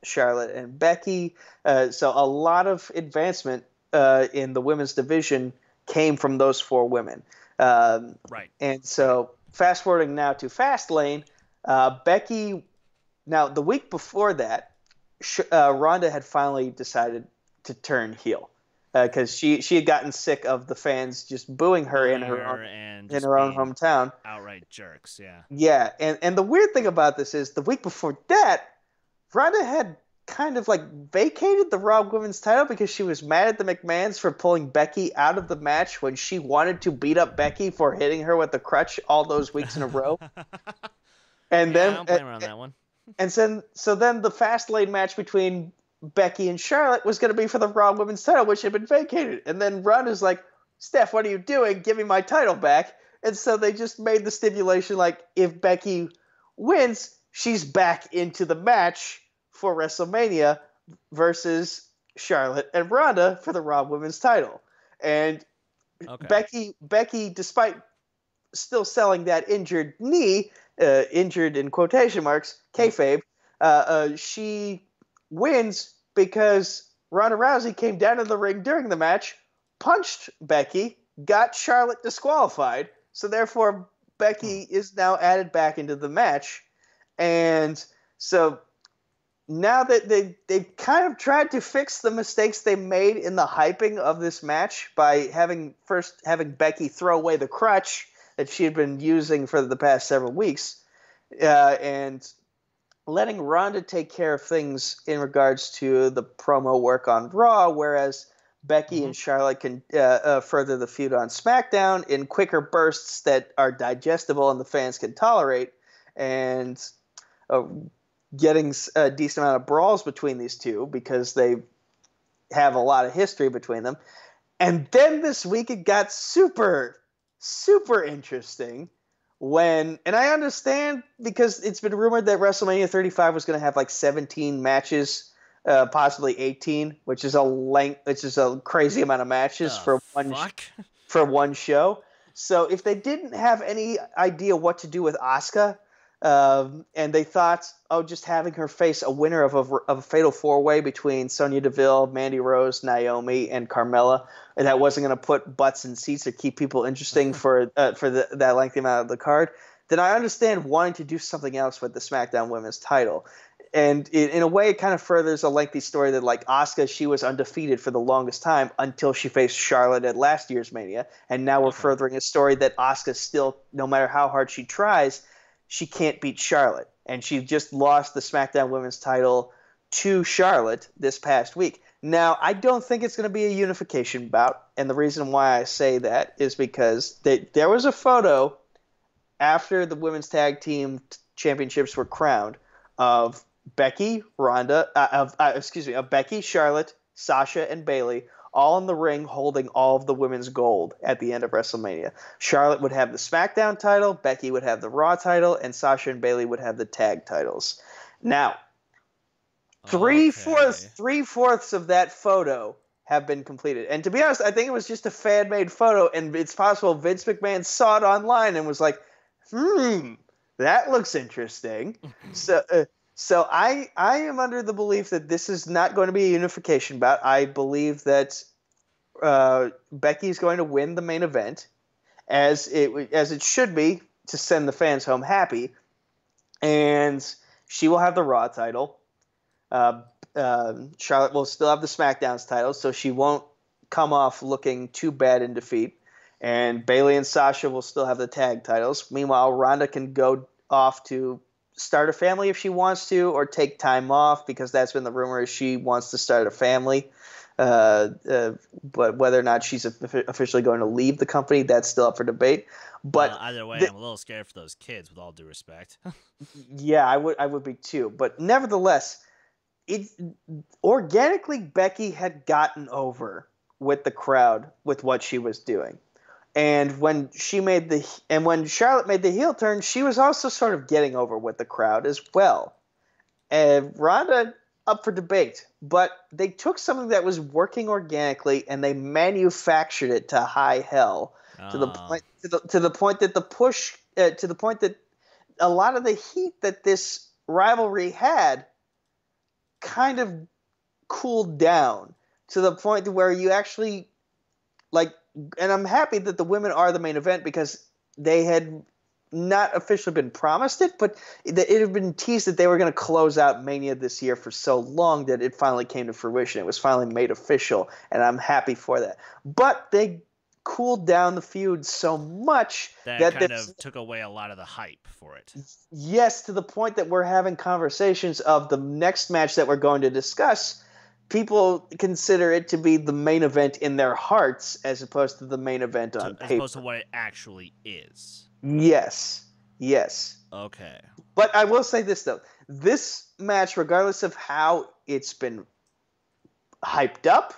Charlotte and Becky. So a lot of advancement in the women's division came from those four women. Right. And so fast forwarding now to Fastlane, Becky. Now the week before that, Ronda had finally decided to turn heel because she had gotten sick of the fans just booing her in her own hometown. Outright jerks, yeah. Yeah, and the weird thing about this is the week before that, Ronda had kind of like vacated the Raw Women's title because she was mad at the McMahons for pulling Becky out of the match when she wanted to beat up Becky for hitting her with the crutch all those weeks in a row. And then I don't blame her on that one. And so then the Fastlane match between Becky and Charlotte was going to be for the Raw Women's title, which had been vacated. And then Ronda's like, Steph, what are you doing? Give me my title back. And so they just made the stipulation like if Becky wins, she's back into the match for WrestleMania versus Charlotte and Ronda for the Raw Women's title. And Becky, despite still selling that injured knee, injured in quotation marks, kayfabe, she wins because Ronda Rousey came down to the ring during the match, punched Becky, got Charlotte disqualified, so therefore Becky is now added back into the match. And so now that they've kind of tried to fix the mistakes they made in the hyping of this match by having Becky throw away the crutch that she had been using for the past several weeks, and letting Ronda take care of things in regards to the promo work on Raw, whereas Becky and Charlotte can further the feud on SmackDown in quicker bursts that are digestible and the fans can tolerate, and getting a decent amount of brawls between these two because they have a lot of history between them. And then this week it got super, super interesting when, and I understand because it's been rumored that WrestleMania 35 was going to have like 17 matches, possibly 18, which is a crazy amount of matches for one show. So if they didn't have any idea what to do with Asuka, and they thought, just having her face a winner of a fatal four-way between Sonya Deville, Mandy Rose, Naomi, and Carmella, and that wasn't going to put butts in seats or keep people interesting for that lengthy amount of the card, then I understand wanting to do something else with the SmackDown Women's title. And in a way, it kind of furthers a lengthy story that, like, Asuka, she was undefeated for the longest time until she faced Charlotte at last year's Mania. And now we're furthering a story that Asuka still, no matter how hard she tries, she can't beat Charlotte. And she just lost the SmackDown Women's title to Charlotte this past week. Now, I don't think it's going to be a unification bout. And the reason why I say that is because there was a photo after the Women's Tag Team Championships were crowned of Becky, of Becky, Charlotte, Sasha, and Bayley all in the ring holding all of the women's gold at the end of WrestleMania. Charlotte would have the SmackDown title, Becky would have the Raw title, and Sasha and Bayley would have the tag titles. Now, three-fourths of that photo have been completed. And to be honest, I think it was just a fan-made photo, and it's possible Vince McMahon saw it online and was like, that looks interesting. So I am under the belief that this is not going to be a unification bout. I believe that Becky is going to win the main event, as it should be, to send the fans home happy, and she will have the Raw title. Charlotte will still have the SmackDown's title, so she won't come off looking too bad in defeat. And Bayley and Sasha will still have the tag titles. Meanwhile, Ronda can go off to start a family if she wants to, or take time off, because that's been the rumor is she wants to start a family. But whether or not she's officially going to leave the company, that's still up for debate. But either way, I'm a little scared for those kids, with all due respect. yeah, I would be too. But nevertheless, it organically Becky had gotten over with the crowd with what she was doing. And when when Charlotte made the heel turn, she was also sort of getting over with the crowd as well. And Ronda, up for debate, but they took something that was working organically and they manufactured it to high hell, to the point that a lot of the heat that this rivalry had kind of cooled down to the point where you actually like. And I'm happy that the women are the main event, because they had not officially been promised it, but it had been teased that they were going to close out Mania this year for so long that it finally came to fruition. It was finally made official, and I'm happy for that. But they cooled down the feud so much that kind of took away a lot of the hype for it. Yes, to the point that we're having conversations of the next match that we're going to discuss. People consider it to be the main event in their hearts as opposed to the main event on paper. As opposed to what it actually is. Yes. Okay. But I will say this, though. This match, regardless of how it's been hyped up,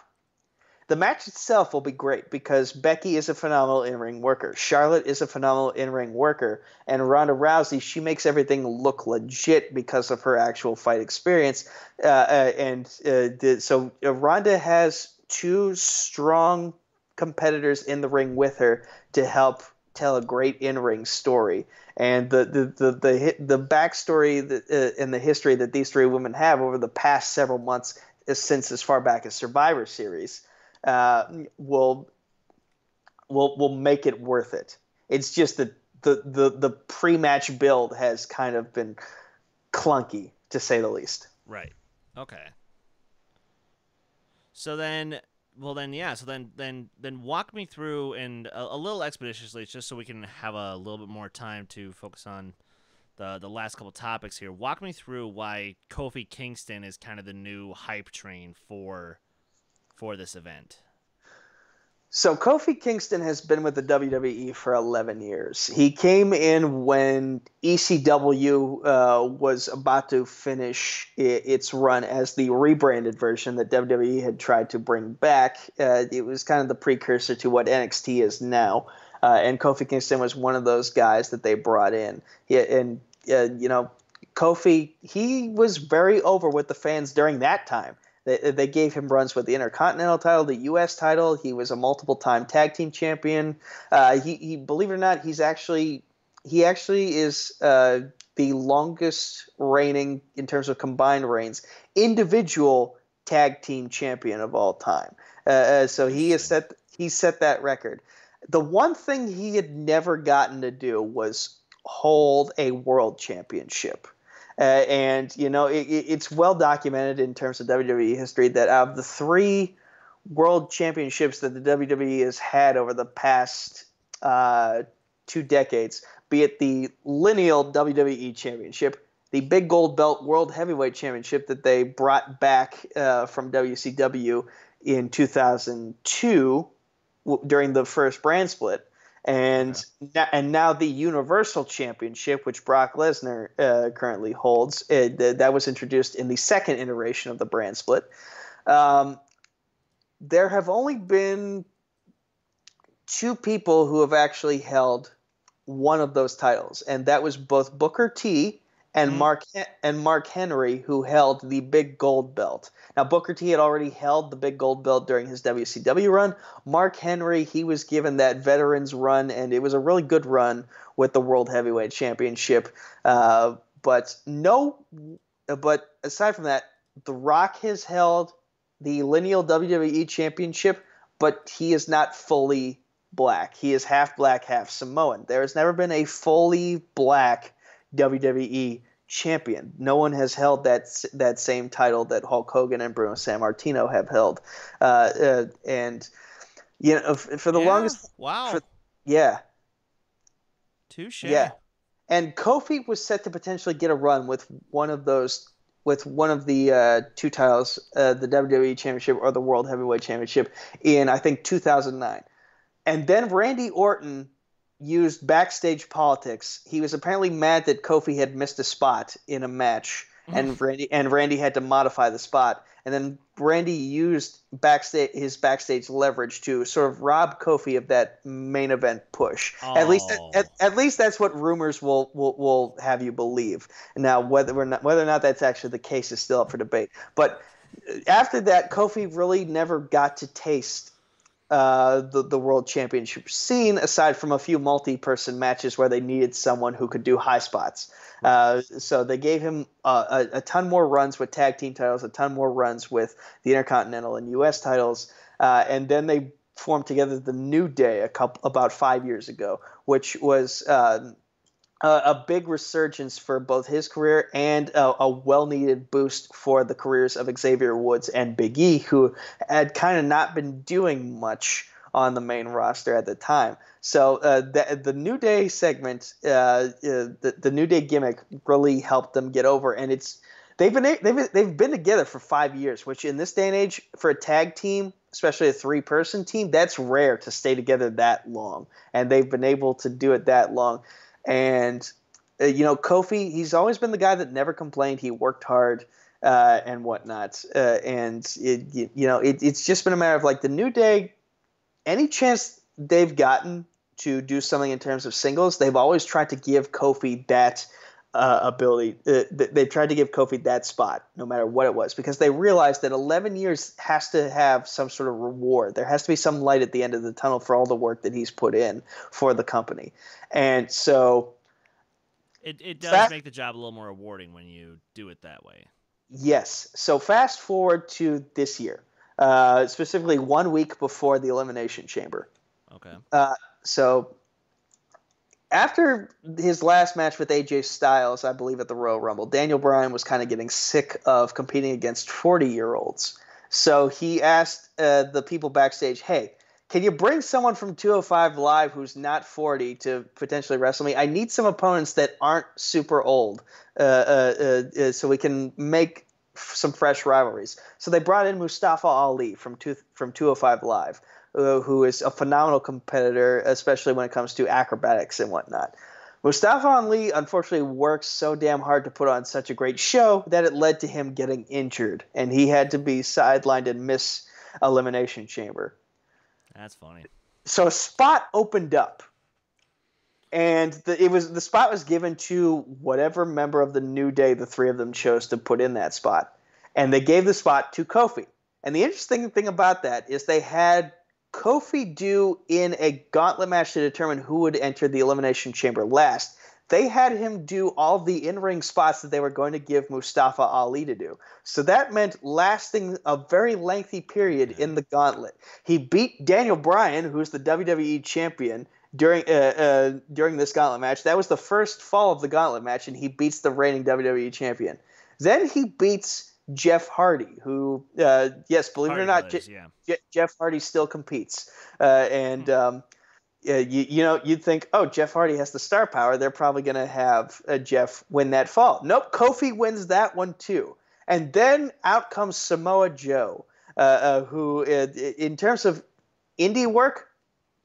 the match itself will be great, because Becky is a phenomenal in-ring worker. Charlotte is a phenomenal in-ring worker. And Ronda Rousey, she makes everything look legit because of her actual fight experience. So Ronda has two strong competitors in the ring with her to help tell a great in-ring story. And the backstory and the history that these three women have over the past several months, since as far back as Survivor Series, will make it worth it. It's just that the pre-match build has kind of been clunky, to say the least. Right. Okay. So then walk me through, and a little expeditiously, just so we can have a little bit more time to focus on the last couple topics here. Walk me through why Kofi Kingston is kind of the new hype train for this event. So Kofi Kingston has been with the WWE for 11 years. He came in when ECW was about to finish its run as the rebranded version that WWE had tried to bring back. It was kind of the precursor to what NXT is now. And Kofi Kingston was one of those guys that they brought in. Kofi, he was very over with the fans during that time. They gave him runs with the Intercontinental title, the U.S. title. He was a multiple-time tag team champion. He believe it or not, he actually is the longest reigning, in terms of combined reigns, individual tag team champion of all time. So he set that record. The one thing he had never gotten to do was hold a world championship. It's well documented in terms of WWE history that out of the three world championships that the WWE has had over the past 2 decades, be it the lineal WWE championship, the big gold belt world heavyweight championship that they brought back from WCW in 2002 during the first brand split, and now the Universal Championship, which Brock Lesnar currently holds, that was introduced in the second iteration of the brand split. There have only been 2 people who have actually held one of those titles, and that was both Booker T and Mark Henry, who held the big gold belt. Now, Booker T had already held the big gold belt during his WCW run. Mark Henry, he was given that veterans run, and it was a really good run with the World Heavyweight Championship. But aside from that, The Rock has held the lineal WWE Championship, but he is not fully black. He is half black, half Samoan. There has never been a fully black WWE champion. No one has held that same title that Hulk Hogan and Bruno Sammartino have held. And for the longest, wow, yeah, touche. yeah. And Kofi was set to potentially get a run with one of those, with one of the two titles, the WWE Championship or the World Heavyweight Championship, in I think 2009. And then Randy Orton used backstage politics. He was apparently mad that Kofi had missed a spot in a match, and Randy had to modify the spot. And then Randy used his backstage leverage to sort of rob Kofi of that main event push. Oh. At least that's what rumors will have you believe. Now whether or not that's actually the case is still up for debate. But after that, Kofi really never got to taste the World Championship scene, aside from a few multi-person matches where they needed someone who could do high spots. So they gave him a ton more runs with tag team titles, a ton more runs with the Intercontinental and U.S. titles, and then they formed together the New Day about 5 years ago, which was a big resurgence for both his career and a well-needed boost for the careers of Xavier Woods and Big E, who had kind of not been doing much on the main roster at the time. So the New Day segment, the New Day gimmick, really helped them get over, and they've been together for 5 years, which in this day and age for a tag team, especially a 3-person team, that's rare to stay together that long, and they've been able to do it that long. And Kofi, he's always been the guy that never complained. He worked hard and whatnot, and it's just been a matter of like the New Day. Any chance they've gotten to do something in terms of singles, they've always tried to give Kofi that ability. They've tried to give Kofi that spot, no matter what it was, because they realized that 11 years has to have some sort of reward. There has to be some light at the end of the tunnel for all the work that he's put in for the company. And so it does make the job a little more rewarding when you do it that way. Yes. So fast forward to this year. Specifically 1 week before the Elimination Chamber. Okay. So after his last match with AJ Styles, I believe at the Royal Rumble, Daniel Bryan was kind of getting sick of competing against 40-year-olds. So he asked the people backstage, hey, can you bring someone from 205 Live who's not 40 to potentially wrestle me? I need some opponents that aren't super old so we can make some fresh rivalries. So they brought in Mustafa Ali from 205 Live, who is a phenomenal competitor, especially when it comes to acrobatics and whatnot. Mustafa Ali unfortunately works so damn hard to put on such a great show that it led to him getting injured, and he had to be sidelined and miss Elimination Chamber. That's funny. So a spot opened up. And the spot was given to whatever member of the New Day the three of them chose to put in that spot. And they gave the spot to Kofi. And the interesting thing about that is they had Kofi do in a gauntlet match to determine who would enter the Elimination Chamber last. They had him do all the in-ring spots that they were going to give Mustafa Ali to do. So that meant lasting a very lengthy period in the gauntlet. He beat Daniel Bryan, who's the WWE champion, during this gauntlet match. That was the first fall of the gauntlet match, and he beats the reigning WWE champion. Then he beats Jeff Hardy, who, yes, believe it or not, Jeff Hardy still competes. You'd think, oh, Jeff Hardy has the star power. They're probably going to have Jeff win that fall. Nope, Kofi wins that one too. And then out comes Samoa Joe, who, in terms of indie work,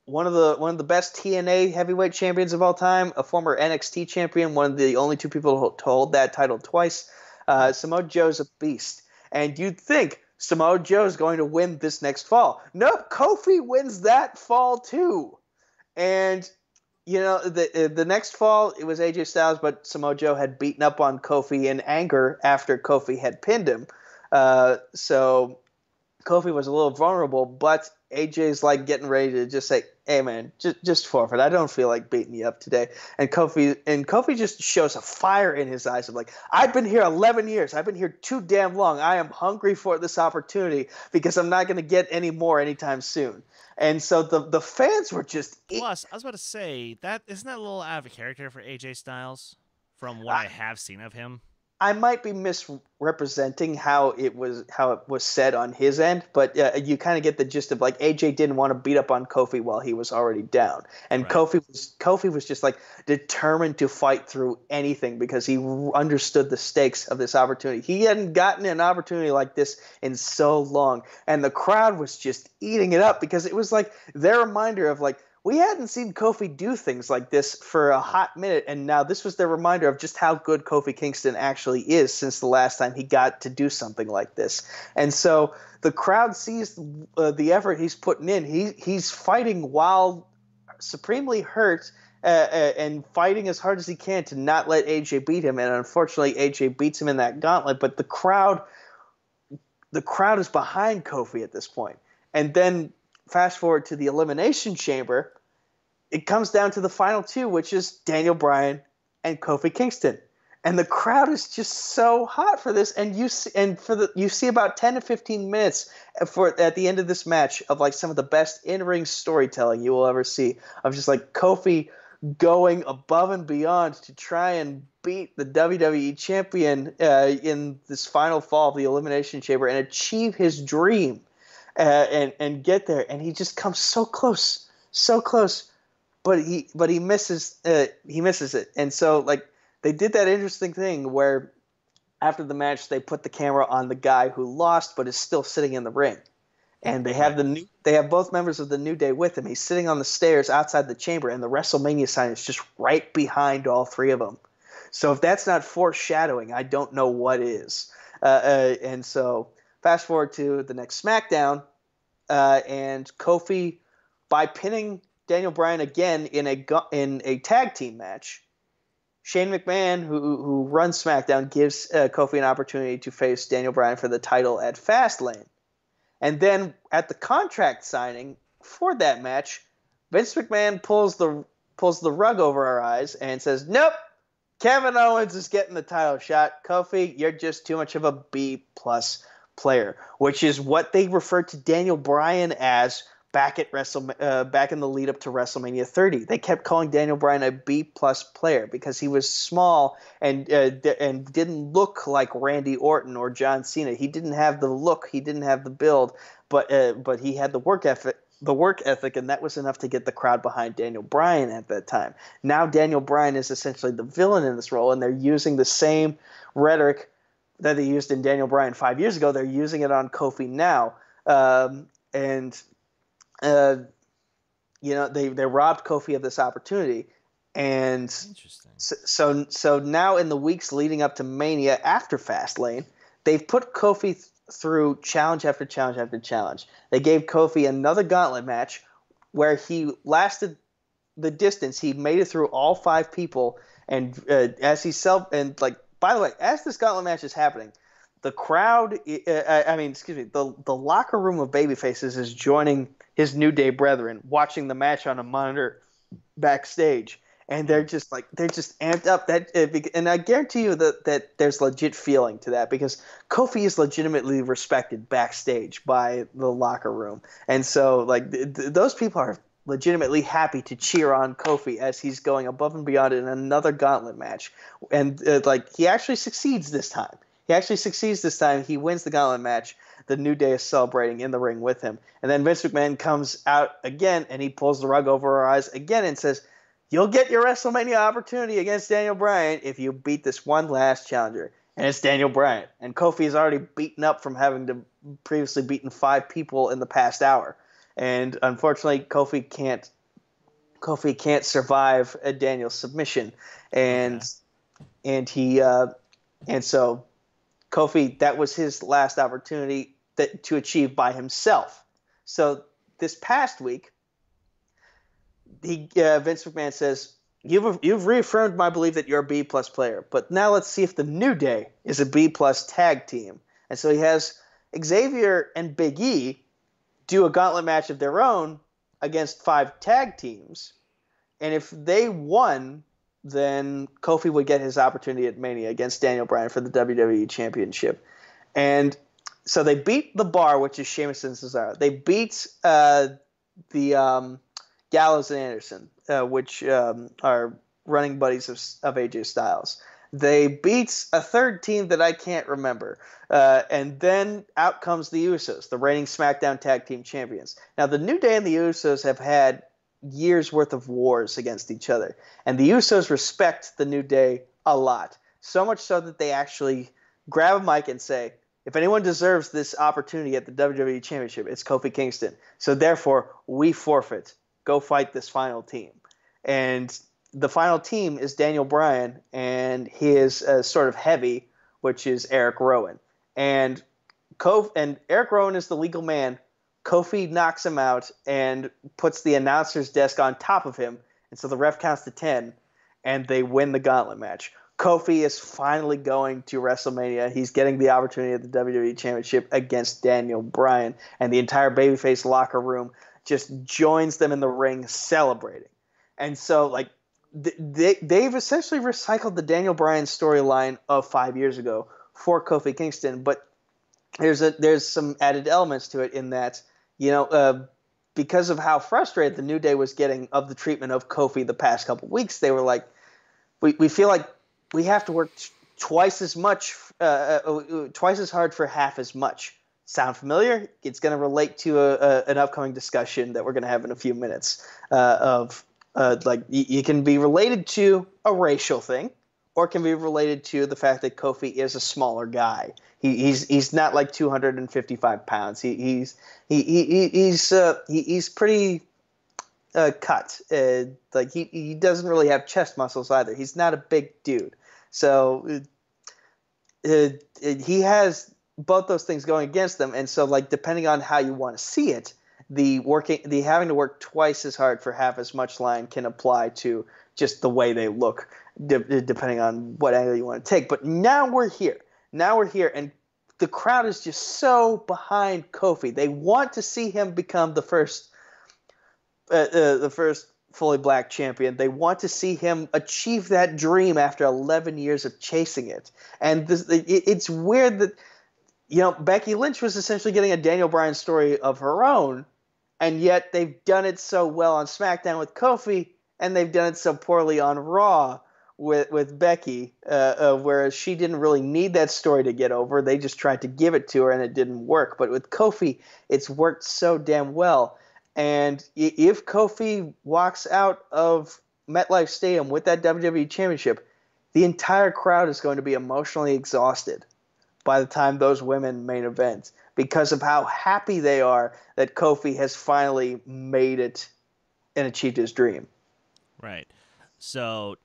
one of the best TNA heavyweight champions of all time, a former NXT champion, one of the only two people to hold that title twice. Samoa Joe's a beast. And you'd think Samoa Joe's going to win this next fall. Nope, Kofi wins that fall too. And, the next fall, it was AJ Styles, but Samoa Joe had beaten up on Kofi in anger after Kofi had pinned him. So Kofi was a little vulnerable, but AJ's like getting ready to just say, hey man, just forfeit. I don't feel like beating you up today. And Kofi just shows a fire in his eyes of like, I've been here 11 years. I've been here too damn long. I am hungry for this opportunity because I'm not going to get any more anytime soon. And so the fans were just... Plus, I was about to say, isn't that a little out of character for AJ Styles from what I have seen of him? I might be misrepresenting how it was said on his end, but you kind of get the gist of like AJ didn't want to beat up on Kofi while he was already down, and Right. Kofi was just like determined to fight through anything because he understood the stakes of this opportunity. He hadn't gotten an opportunity like this in so long, and the crowd was just eating it up because it was like their reminder of like, we hadn't seen Kofi do things like this for a hot minute, and now this was their reminder of just how good Kofi Kingston actually is since the last time he got to do something like this. And so the crowd sees the effort he's putting in. He's fighting while supremely hurt and fighting as hard as he can to not let AJ beat him. And unfortunately, AJ beats him in that gauntlet. But the crowd is behind Kofi at this point. And then fast forward to the Elimination Chamber, it comes down to the final two, which is Daniel Bryan and Kofi Kingston. And the crowd is just so hot for this. And you see about 10 to 15 minutes at the end of this match of like some of the best in-ring storytelling you will ever see, of just like Kofi going above and beyond to try and beat the WWE champion in this final fall of the Elimination Chamber and achieve his dream. And get there, and he just comes so close, but he misses it. And so like they did that interesting thing where after the match they put the camera on the guy who lost but is still sitting in the ring, and they have both members of the New Day with him. He's sitting on the stairs outside the chamber, and the WrestleMania sign is just right behind all three of them. So if that's not foreshadowing, I don't know what is. And so fast forward to the next SmackDown, and Kofi, by pinning Daniel Bryan again in a tag team match, Shane McMahon, who runs SmackDown, gives Kofi an opportunity to face Daniel Bryan for the title at Fastlane. And then at the contract signing for that match, Vince McMahon pulls the rug over our eyes and says, "Nope, Kevin Owens is getting the title shot. Kofi, you're just too much of a B+ player," which is what they referred to Daniel Bryan as back in the lead up to WrestleMania 30. They kept calling Daniel Bryan a B+ player because he was small and didn't look like Randy Orton or John Cena. He didn't have the look, he didn't have the build, but he had the work ethic, and that was enough to get the crowd behind Daniel Bryan at that time. Now Daniel Bryan is essentially the villain in this role, and they're using the same rhetoric that they used in Daniel Bryan 5 years ago. They're using it on Kofi now, they robbed Kofi of this opportunity, and Interesting. so now in the weeks leading up to Mania after Fastlane, they've put Kofi through challenge after challenge after challenge. They gave Kofi another gauntlet match where he lasted the distance. He made it through all 5 people, and by the way, as this gauntlet match is happening, the crowd, the locker room of babyfaces is joining his New Day brethren, watching the match on a monitor backstage, and they're just amped up. And I guarantee you that there's legit feeling to that because Kofi is legitimately respected backstage by the locker room, and so like those people are legitimately happy to cheer on Kofi as he's going above and beyond in another gauntlet match. And he actually succeeds this time. He wins the gauntlet match. The New Day is celebrating in the ring with him. And then Vince McMahon comes out again, and he pulls the rug over our eyes again and says, "You'll get your WrestleMania opportunity against Daniel Bryan if you beat this one last challenger." And it's Daniel Bryan. And Kofi is already beaten up from having to previously beaten 5 people in the past hour. And unfortunately, Kofi can't survive a Daniel submission, and so Kofi, that was his last opportunity to achieve by himself. So this past week, Vince McMahon says, "You've reaffirmed my belief that you're a B+ player, but now let's see if the New Day is a B+ tag team." And so he has Xavier and Big E do a gauntlet match of their own against 5 tag teams, and if they won, then Kofi would get his opportunity at Mania against Daniel Bryan for the WWE Championship. And so they beat The Bar, which is Sheamus and Cesaro. They beat the Gallows and Anderson, which are running buddies of AJ Styles. They beat a third team that I can't remember. And then out comes the Usos, the reigning SmackDown Tag Team Champions. Now, the New Day and the Usos have had years worth of wars against each other. And the Usos respect the New Day a lot. So much so that they actually grab a mic and say, if anyone deserves this opportunity at the WWE Championship, it's Kofi Kingston. So therefore, we forfeit. Go fight this final team. And the final team is Daniel Bryan and his sort of heavy, which is Eric Rowan. And Eric Rowan is the legal man. Kofi knocks him out and puts the announcer's desk on top of him. And so the ref counts to 10, and they win the gauntlet match. Kofi is finally going to WrestleMania. He's getting the opportunity at the WWE Championship against Daniel Bryan. And the entire babyface locker room just joins them in the ring celebrating. And so, like, they've essentially recycled the Daniel Bryan storyline of 5 years ago for Kofi Kingston, but there's some added elements to it in that, because of how frustrated the New Day was getting of the treatment of Kofi the past couple weeks, they were like, we feel like we have to work twice as hard for half as much. Sound familiar? It's going to relate to an upcoming discussion that we're going to have in a few minutes you can be related to a racial thing, or it can be related to the fact that Kofi is a smaller guy. He's not like 255 pounds. He's pretty cut. He doesn't really have chest muscles either. He's not a big dude. So he has both those things going against them. And so, like, depending on how you want to see it, the having to work twice as hard for half as much line can apply to just the way they look, depending on what angle you want to take. But now we're here. And the crowd is just so behind Kofi. They want to see him become the first fully black champion. They want to see him achieve that dream after 11 years of chasing it. And it's weird that, Becky Lynch was essentially getting a Daniel Bryan story of her own, and yet they've done it so well on SmackDown with Kofi, and they've done it so poorly on Raw with Becky, whereas she didn't really need that story to get over. They just tried to give it to her, and it didn't work. But with Kofi, it's worked so damn well. And if Kofi walks out of MetLife Stadium with that WWE Championship, the entire crowd is going to be emotionally exhausted by the time those women main event, because of how happy they are that Kofi has finally made it and achieved his dream. Right. So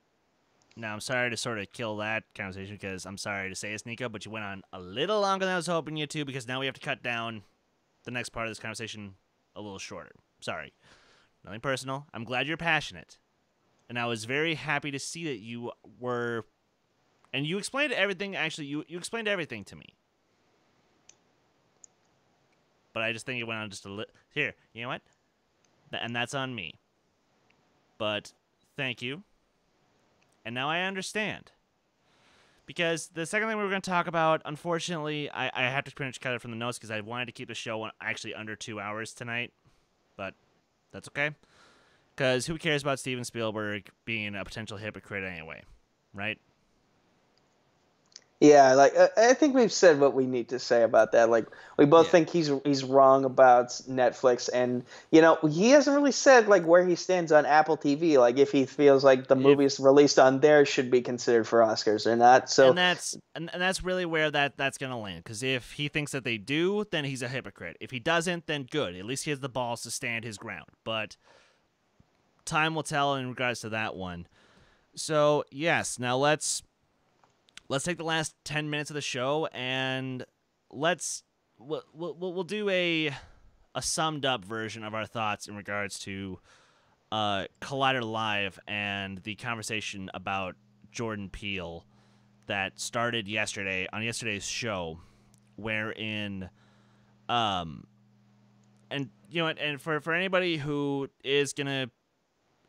now I'm sorry to sort of kill that conversation, because I'm sorry to say this, Nico, but you went on a little longer than I was hoping you to, because now we have to cut down the next part of this conversation a little shorter. Sorry. Nothing personal. I'm glad you're passionate. And I was very happy to see that you were, and you explained everything. Actually, you explained everything to me. But I just think it went on just a little. Here, you know what? And that's on me. But thank you. And now I understand. Because the second thing we were going to talk about, unfortunately, I have to pretty much cut it from the notes because I wanted to keep the show actually under 2 hours tonight. But that's okay. Because who cares about Steven Spielberg being a potential hypocrite anyway, right? Yeah, I think we've said what we need to say about that. Like, we both think he's wrong about Netflix, and he hasn't really said like where he stands on Apple TV. Like, if he feels like the movies released on there should be considered for Oscars or not. So, and that's really where that's gonna land. Because if he thinks that they do, then he's a hypocrite. If he doesn't, then good. At least he has the balls to stand his ground. But time will tell in regards to that one. So yes, now let's take the last 10 minutes of the show and we'll do a summed up version of our thoughts in regards to Collider Live and the conversation about Jordan Peele that started yesterday on yesterday's show, wherein and for anybody who is gonna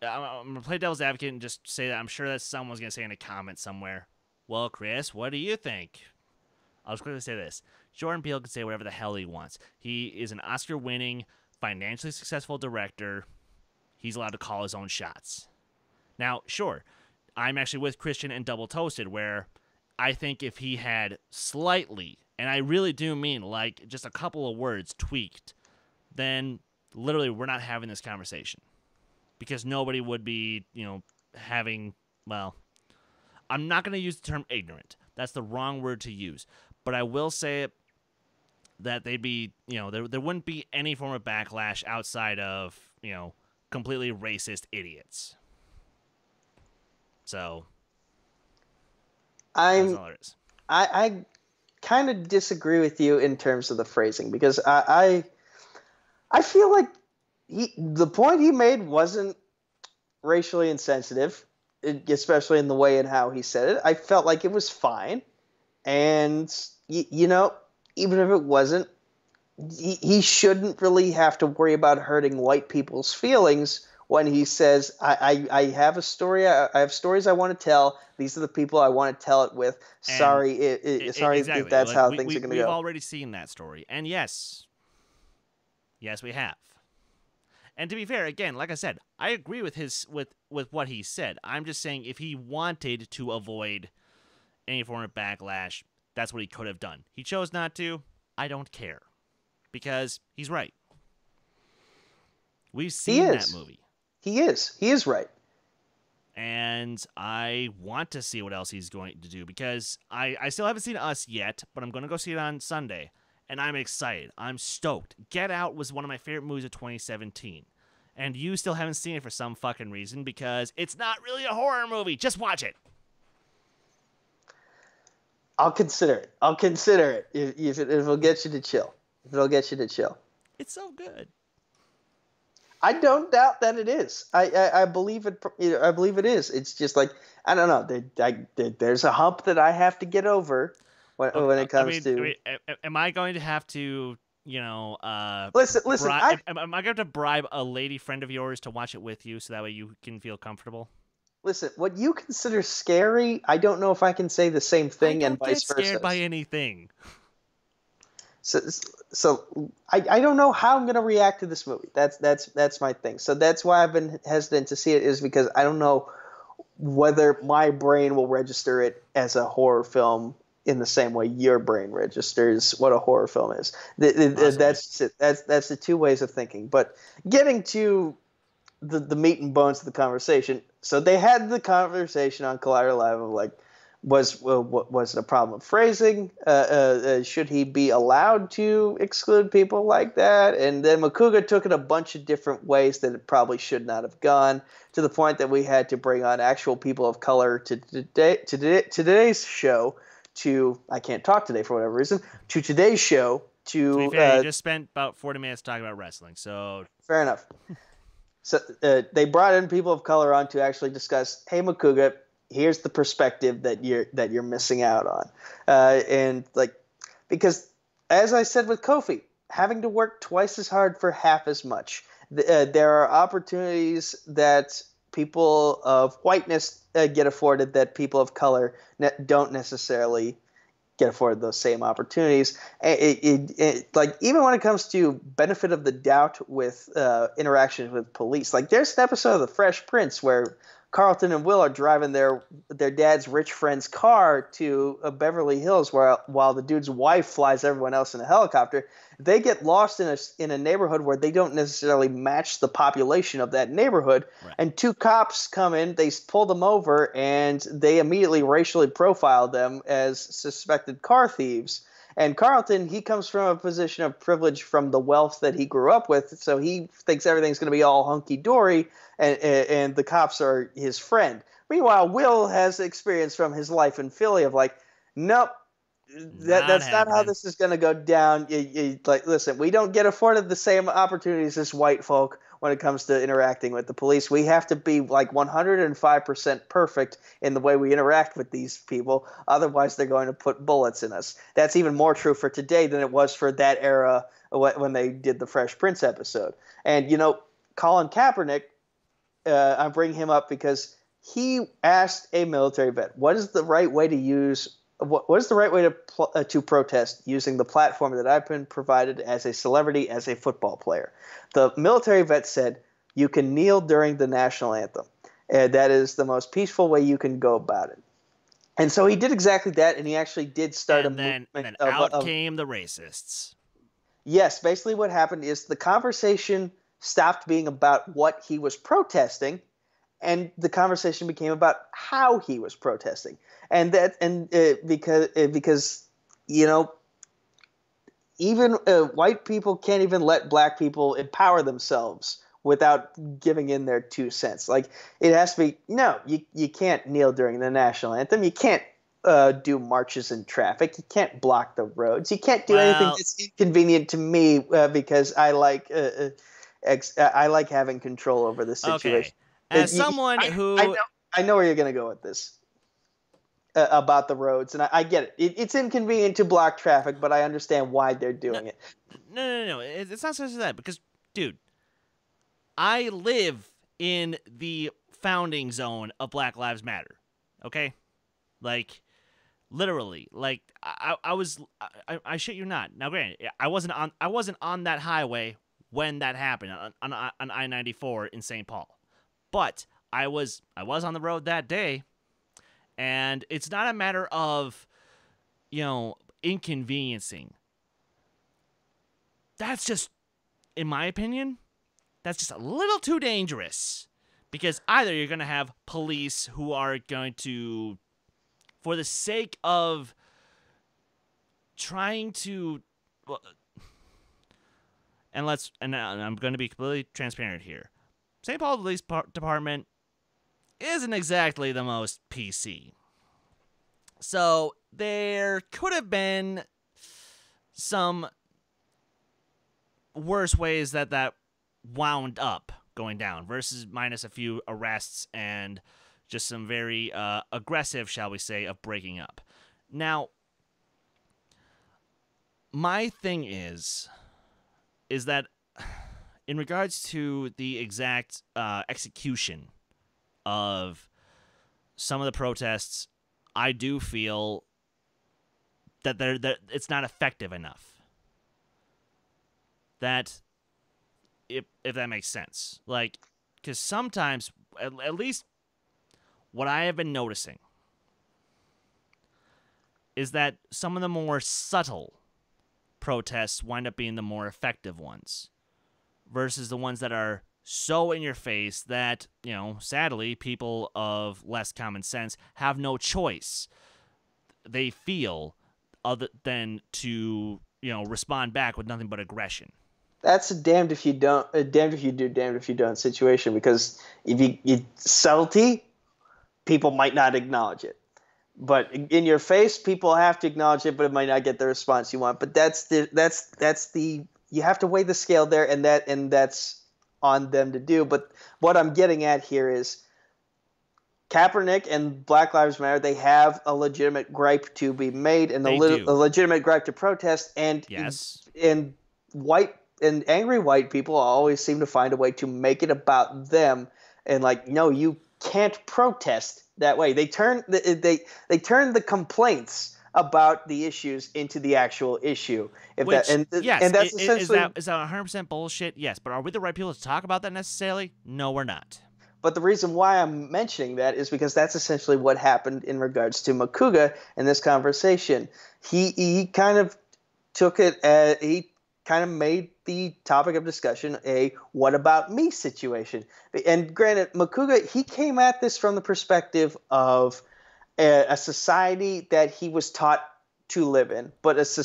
I'm gonna play devil's advocate and just say that I'm sure that someone's gonna say in a comment somewhere, well, Chris, what do you think? I'll just quickly say this. Jordan Peele can say whatever the hell he wants. He is an Oscar-winning, financially successful director. He's allowed to call his own shots. Now, sure, I'm actually with Christian and Double Toasted, where I think if he had slightly, and I really do mean like just a couple of words tweaked, then literally we're not having this conversation. Because nobody would be, having, well, I'm not going to use the term ignorant. That's the wrong word to use. But I will say that they'd be, there wouldn't be any form of backlash outside of, completely racist idiots. So, that's all there is. I kind of disagree with you in terms of the phrasing, because I feel like the point he made wasn't racially insensitive, especially in the way and how he said it. I felt like it was fine. And, even if it wasn't, he shouldn't really have to worry about hurting white people's feelings when he says, I have a story, I have stories I want to tell. These are the people I want to tell it with. Sorry, sorry exactly. if that's how things are going to go. We've already seen that story. And yes, we have. And to be fair, again, like I said, I agree with with what he said. I'm just saying if he wanted to avoid any form of backlash, that's what he could have done. He chose not to. I don't care. Because he's right. We've seen that movie. He is right. And I want to see what else he's going to do, because I still haven't seen Us yet, but I'm going to go see it on Sunday. And I'm excited. I'm stoked. Get Out was one of my favorite movies of 2017. And you still haven't seen it for some fucking reason, because it's not really a horror movie. Just watch it. I'll consider it. If it'll get you to chill. It's so good. I don't doubt that it is. I believe it. I believe it is. It's just like, I don't know. There's a hump that I have to get over when it comes to. Am I going to have to, listen. am I going to bribe a lady friend of yours to watch it with you so that way you can feel comfortable? Listen, what you consider scary, I don't know if I can say the same thing, and vice versa. I don't get scared by anything. So I don't know how I'm going to react to this movie. That's my thing. So that's why I've been hesitant to see it, is because I don't know whether my brain will register it as a horror film in the same way your brain registers what a horror film is. That's the two ways of thinking. But getting to the meat and bones of the conversation. So they had the conversation on Collider Live of like, was it a problem of phrasing? Should he be allowed to exclude people like that? And then Makuga took it a bunch of different ways that it probably should not have gone, to the point that we had to bring on actual people of color to today's show. I can't talk today for whatever reason. To today's show. To be fair, you just spent about 40 minutes talking about wrestling, so fair enough. So they brought in people of color on to actually discuss, hey, Makuga, here's the perspective that you're missing out on. And like, because as I said with Kofi, having to work twice as hard for half as much. There are opportunities that people of whiteness get afforded that people of color don't necessarily get afforded those same opportunities. Like, even when it comes to benefit of the doubt with interactions with police, like there's an episode of The Fresh Prince where Carlton and Will are driving their dad's rich friend's car to Beverly Hills, while the dude's wife flies everyone else in a helicopter. They get lost in a neighborhood where they don't necessarily match the population of that neighborhood. Right. And two cops come in, they pull them over, and they immediately racially profile them as suspected car thieves. And Carlton, he comes from a position of privilege from the wealth that he grew up with, so he thinks everything's going to be all hunky-dory, and the cops are his friend. Meanwhile, Will has experience from his life in Philly of like, nope, that's not how this is going to go down. Like, listen, we don't get afforded the same opportunities as white folk when it comes to interacting with the police. We have to be like 105% perfect in the way we interact with these people. Otherwise, they're going to put bullets in us. That's even more true for today than it was for that era when they did the Fresh Prince episode. And, Colin Kaepernick, I bring him up because he asked a military vet, what is the right way to use what is the right way to protest using the platform that I've been provided as a celebrity, as a football player? The military vet said, you can kneel during the national anthem. That is the most peaceful way you can go about it. And so he did exactly that, and he actually did start And a then movement out came the racists. Yes, basically what happened is the conversation stopped being about what he was protesting, and the conversation became about how he was protesting. Because you know, even white people can't even let black people empower themselves without giving in their 2 cents. Like, it has to be, no, you can't kneel during the national anthem. You can't do marches in traffic. You can't block the roads. You can't do anything that's inconvenient to me because I like having control over the situation. Okay. As someone who... I know where you're going to go with this. About the roads, and I get it. It's inconvenient to block traffic, but I understand why they're doing it. No. It's not such as that, because, dude, I live in the founding zone of Black Lives Matter, okay? Like, literally. Like, I shit you not. Now, granted, I wasn't on that highway when that happened on I-94 in St. Paul, but I was on the road that day. And it's not a matter of, inconveniencing. That's just, in my opinion, that's just a little too dangerous. Because either you're going to have police who are going to, for the sake of trying to, and I'm going to be completely transparent here. St. Paul Police Department isn't exactly the most PC. So there could have been some worse ways that wound up going down versus minus a few arrests and just some very aggressive, shall we say, of breaking up. Now, my thing is that in regards to the exact execution of some of the protests, I do feel that it's not effective enough. That, if that makes sense, like, because sometimes, at least what I have been noticing, is that some of the more subtle protests wind up being the more effective ones, versus the ones that are so in your face that, sadly, people of less common sense have no choice, they feel, other than to, respond back with nothing but aggression. That's a damned if you don't, damned if you do, damned if you don't situation, because if you subtlety, people might not acknowledge it. But in your face, people have to acknowledge it, but it might not get the response you want. But that's the you have to weigh the scale there, and that's on them to do. But what I'm getting at here is Kaepernick and Black Lives Matter, they have a legitimate gripe to be made and a legitimate gripe to protest. And yes, and angry white people always seem to find a way to make it about them. And like, no, you can't protest that way. They turn the complaints about the issues into the actual issue. Is that 100% bullshit? Yes, but are we the right people to talk about that necessarily? No, we're not. But the reason why I'm mentioning that is because that's essentially what happened in regards to Makuga in this conversation. He kind of took it he kind of made the topic of discussion a "what about me" situation. And granted, Makuga, he came at this from the perspective of a society that he was taught to live in, but it's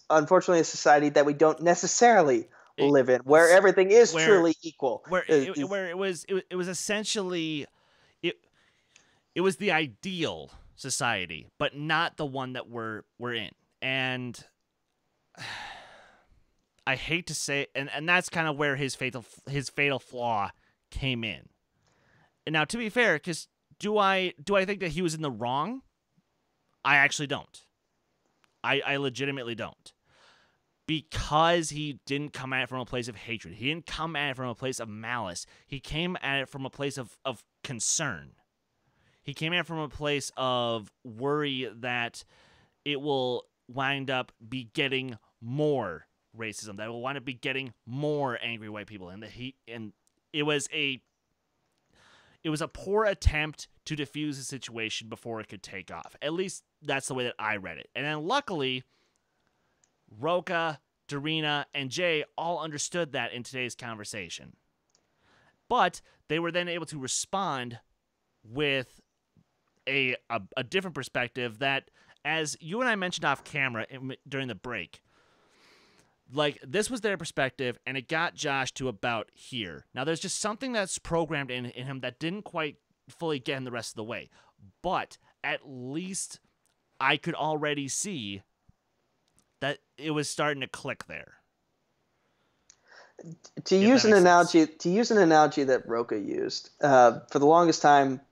unfortunately a society that we don't necessarily live in, where everything is truly equal. Where it was essentially it was the ideal society, but not the one that we're in. And I hate to say, and that's kind of where his fatal flaw came in. And now, to be fair, because do I think that he was in the wrong? I actually don't. I legitimately don't. Because he didn't come at it from a place of hatred. He didn't come at it from a place of malice. He came at it from a place of concern. He came at it from a place of worry that it will wind up begetting more racism, that will wind up begetting more angry white people. And it it was a poor attempt to defuse the situation before it could take off. At least that's the way that I read it. And then luckily, Roka, Darina, and Jay all understood that in today's conversation. But they were then able to respond with a different perspective that, as you and I mentioned off camera during the break, like, this was their perspective, and it got Josh to about here. Now, there's just something that's programmed in him that didn't quite fully get him the rest of the way. But at least I could already see that it was starting to click there. To use an analogy that Roka used, for the longest time,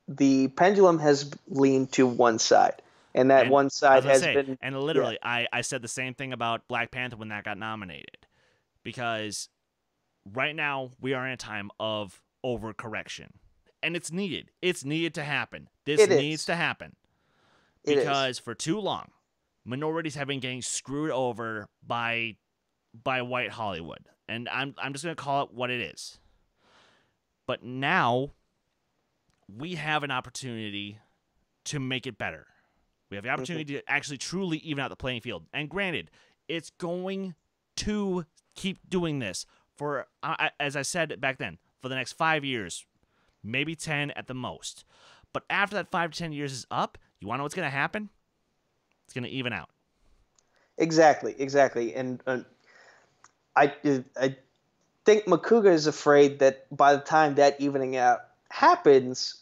the pendulum has leaned to one side. And that one side has been... And literally, yeah. I said the same thing about Black Panther when that got nominated. Because right now, we are in a time of overcorrection. And it's needed. It's needed to happen. This needs to happen. Because for too long, minorities have been getting screwed over by white Hollywood. And I'm just going to call it what it is. But now, we have an opportunity to make it better. We have the opportunity to actually truly even out the playing field. And granted, it's going to keep doing this for, as I said back then, for the next 5 years, maybe 10 at the most. But after that 5 to 10 years is up, you want to know what's going to happen? It's going to even out. Exactly. And I think Makuga is afraid that by the time that evening out happens,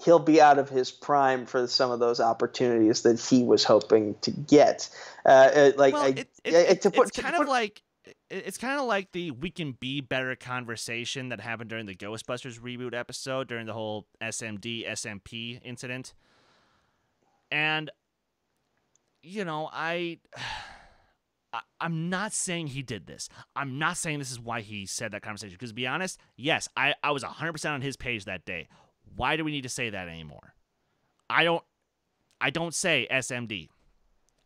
he'll be out of his prime for some of those opportunities that he was hoping to get. It's kind of like the "we can be better" conversation that happened during the Ghostbusters reboot episode during the whole SMD SMP incident. And you know, I'm not saying he did this. I'm not saying this is why he said that conversation. Because to be honest, yes, I was 100% on his page that day. Why do we need to say that anymore? I don't say SMD.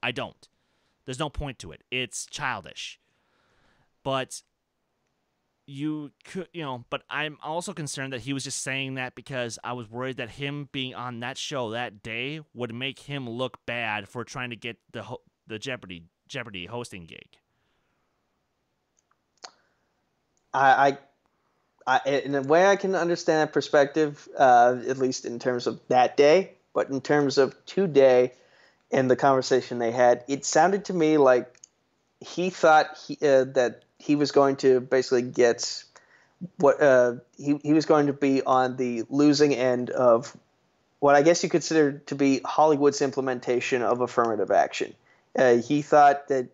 I don't. There's no point to it. It's childish. But but I'm also concerned that he was just saying that because I was worried that him being on that show that day would make him look bad for trying to get the Jeopardy hosting gig. In a way, I can understand that perspective, at least in terms of that day. But in terms of today and the conversation they had, it sounded to me like he thought that he was going to basically get what he was going to be on the losing end of what I guess you consider to be Hollywood's implementation of affirmative action. He thought that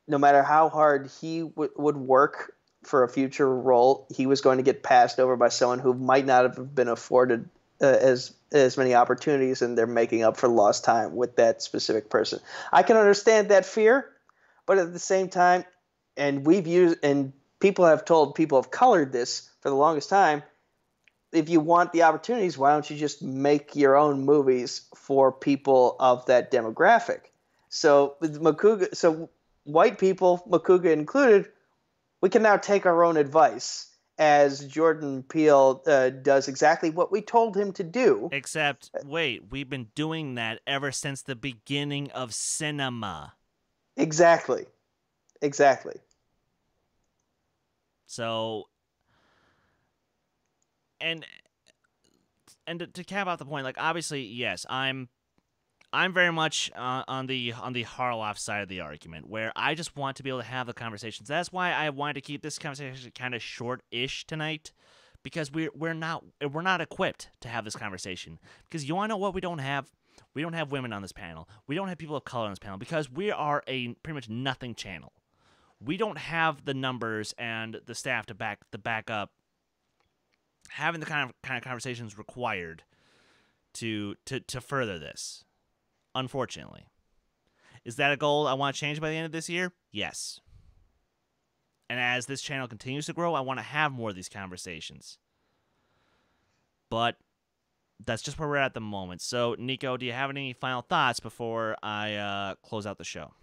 no matter how hard he would work for a future role, he was going to get passed over by someone who might not have been afforded as many opportunities, and they're making up for lost time with that specific person. I can understand that fear, but at the same time, and people have told people of color this for the longest time, if you want the opportunities, why don't you just make your own movies for people of that demographic? So white people, Makuga included, we can now take our own advice, as Jordan Peele does exactly what we told him to do. Except, wait, we've been doing that ever since the beginning of cinema. Exactly. So, and to cap out the point, like, obviously, yes, I'm very much on the Harloff side of the argument, where I just want to be able to have the conversations. That's why I wanted to keep this conversation kind of short-ish tonight, because we're not equipped to have this conversation. Because you want to know what we don't have? We don't have women on this panel. We don't have people of color on this panel, because we are a pretty much nothing channel. We don't have the numbers and the staff to back up having the kind of conversations required to further this. Unfortunately. Is that a goal I want to change by the end of this year? Yes. And as this channel continues to grow, I want to have more of these conversations. But that's just where we're at the moment. So, Nico, do you have any final thoughts before I close out the show?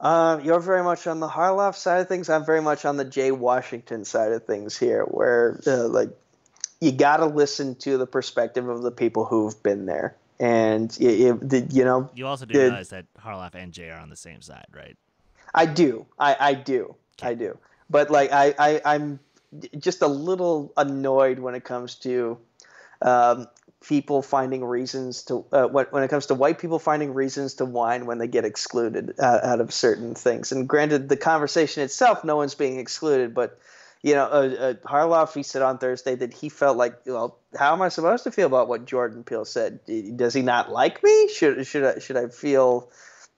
You're very much on the Harloff side of things. I'm very much on the Jay Washington side of things here, where you got to listen to the perspective of the people who've been there. And, You also do realize that Harloff and Jay are on the same side, right? I do. I do. I do. But, like, I'm just a little annoyed when it comes to people finding reasons to when it comes to white people finding reasons to whine when they get excluded out of certain things. And granted, the conversation itself, no one's being excluded, but Harloff, he said on Thursday that he felt like, well, how am I supposed to feel about what Jordan Peele said? Does he not like me? Should I feel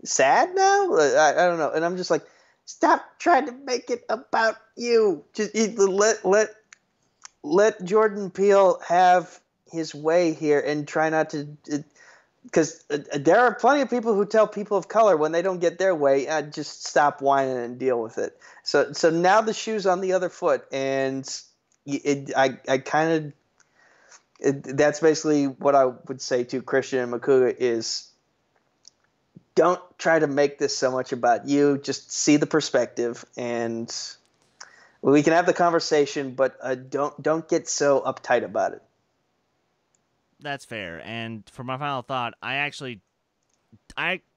sad now? I don't know. And I'm just like, stop trying to make it about you. Just let Jordan Peele have his way here and try not to, because there are plenty of people who tell people of color when they don't get their way, just stop whining and deal with it. So now the shoe's on the other foot, and that's basically what I would say to Christian and Makuga is, don't try to make this so much about you. Just see the perspective, and we can have the conversation, but don't get so uptight about it. That's fair. And for my final thought, I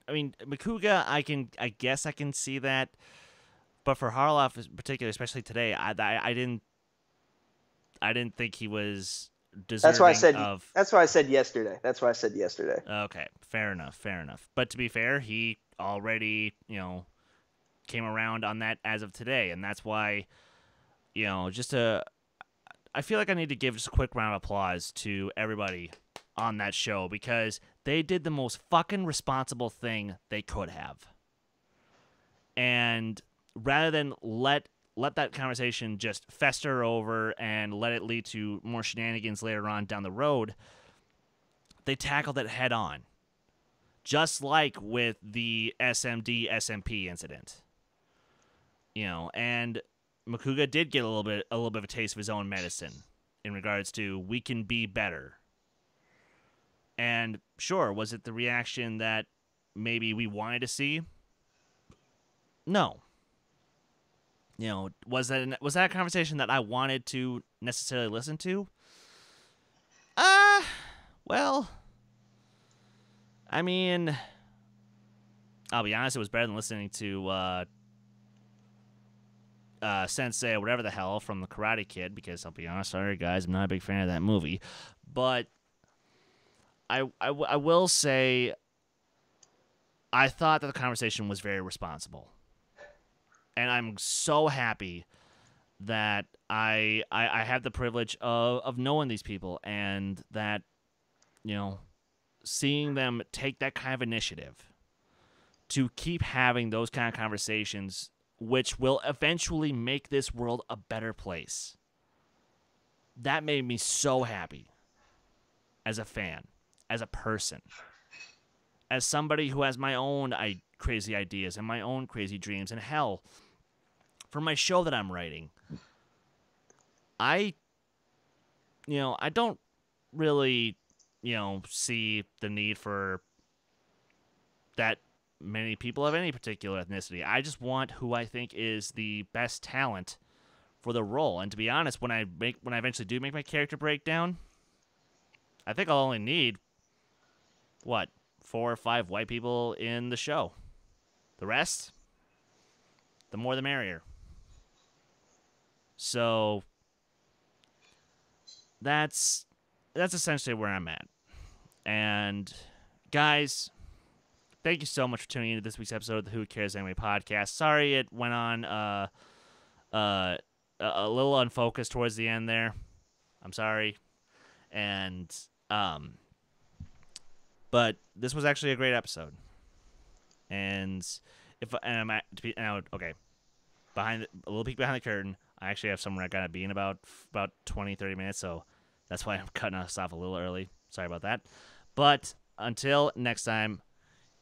mean, Makuga, I guess I can see that, but for Harloff in particular, especially today, I didn't think he was deserving That's why I said. of. That's why I said yesterday. Okay, fair enough. But to be fair, he already came around on that as of today, and that's why I feel like I need to give just a quick round of applause to everybody on that show because they did the most fucking responsible thing they could have. And rather than let that conversation just fester over and let it lead to more shenanigans later on down the road, they tackled it head on. Just like with the SMD SMP incident. And Makuga did get a little bit of a taste of his own medicine in regards to we can be better. And sure, was it the reaction that maybe we wanted to see? No. Was that a conversation that I wanted to necessarily listen to? Well, I mean, I'll be honest, it was better than listening to Sensei or whatever the hell from the Karate Kid, because I'll be honest, sorry guys, I'm not a big fan of that movie, but I will say I thought that the conversation was very responsible, and I'm so happy that I have the privilege of knowing these people, and that seeing them take that kind of initiative to keep having those kind of conversations, which will eventually make this world a better place. That made me so happy as a fan, as a person, as somebody who has my own crazy ideas and my own crazy dreams. And hell, for my show that I'm writing, I don't really, see the need for that many people of any particular ethnicity. I just want who I think is the best talent for the role. And to be honest, when I eventually do make my character breakdown, I think I'll only need 4 or 5 white people in the show. The rest, the more the merrier. So that's essentially where I'm at. And guys, thank you so much for tuning into this week's episode of the Who Cares Anime podcast. Sorry it went on a little unfocused towards the end there. I'm sorry. And but this was actually a great episode. And okay, a little peek behind the curtain, I actually have somewhere I gotta be in about 20-30 minutes, so that's why I'm cutting us off a little early. Sorry about that. But until next time,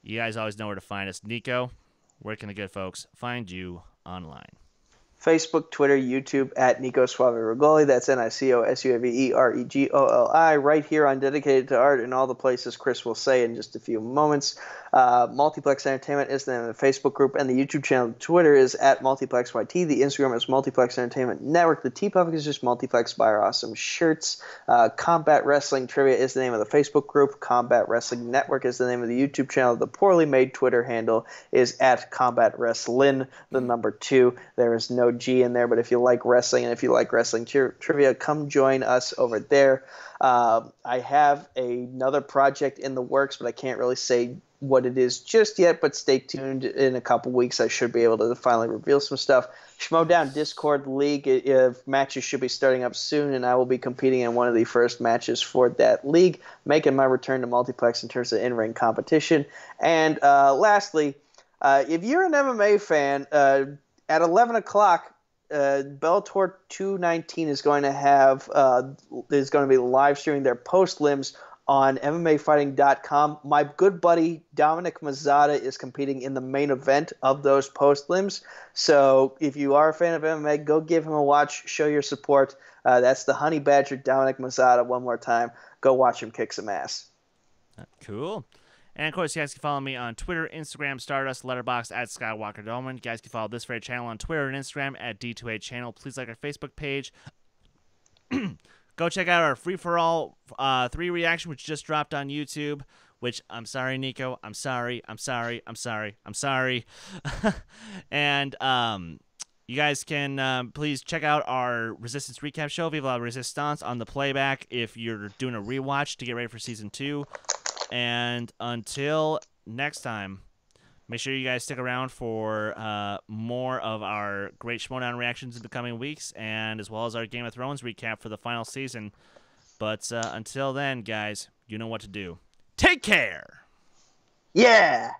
you guys always know where to find us. Nico, where can the good folks find you online? Facebook, Twitter, YouTube at Nico Suave Regoli. That's NICOSUAVEREGOLI. Right here on Dedicated to Art and all the places Chris will say in just a few moments. Multiplex Entertainment is the name of the Facebook group, and the YouTube channel. Twitter is at MultiplexYT. The Instagram is Multiplex Entertainment Network. The TeePublic is just Multiplex Buy Our Awesome Shirts. Combat Wrestling Trivia is the name of the Facebook group. Combat Wrestling Network is the name of the YouTube channel. The poorly made Twitter handle is at Combat Wrestlin, the number 2. There is no G in there, but if you like wrestling and if you like wrestling trivia, come join us over there. I have another project in the works, but I can't really say what it is just yet, but stay tuned. In a couple weeks I should be able to finally reveal some stuff. Schmodown Discord League matches should be starting up soon, and I will be competing in one of the first matches for that league, making my return to Multiplex in terms of in-ring competition. And lastly, if you're an MMA fan, at 11 o'clock, Bellator 219 is going to be live streaming their post limbs on MMAfighting.com. My good buddy Dominic Mazzata is competing in the main event of those post limbs. So if you are a fan of MMA, go give him a watch. Show your support. That's the Honey Badger Dominic Mazzata. One more time, go watch him kick some ass. Cool. And, of course, you guys can follow me on Twitter, Instagram, Stardust, Letterboxd, at Skywalker Dohmen. You guys can follow this very channel on Twitter and Instagram at D2A Channel. Please like our Facebook page. Go check out our free-for-all 3 reaction, which just dropped on YouTube, which, I'm sorry, Nico. I'm sorry. And you guys can please check out our Resistance recap show, Viva la Resistance, on the playback if you're doing a rewatch to get ready for Season 2. And until next time, make sure you guys stick around for more of our great Schmodown reactions in the coming weeks, and as well as our Game of Thrones recap for the final season. But until then, guys, you know what to do. Take care! Yeah!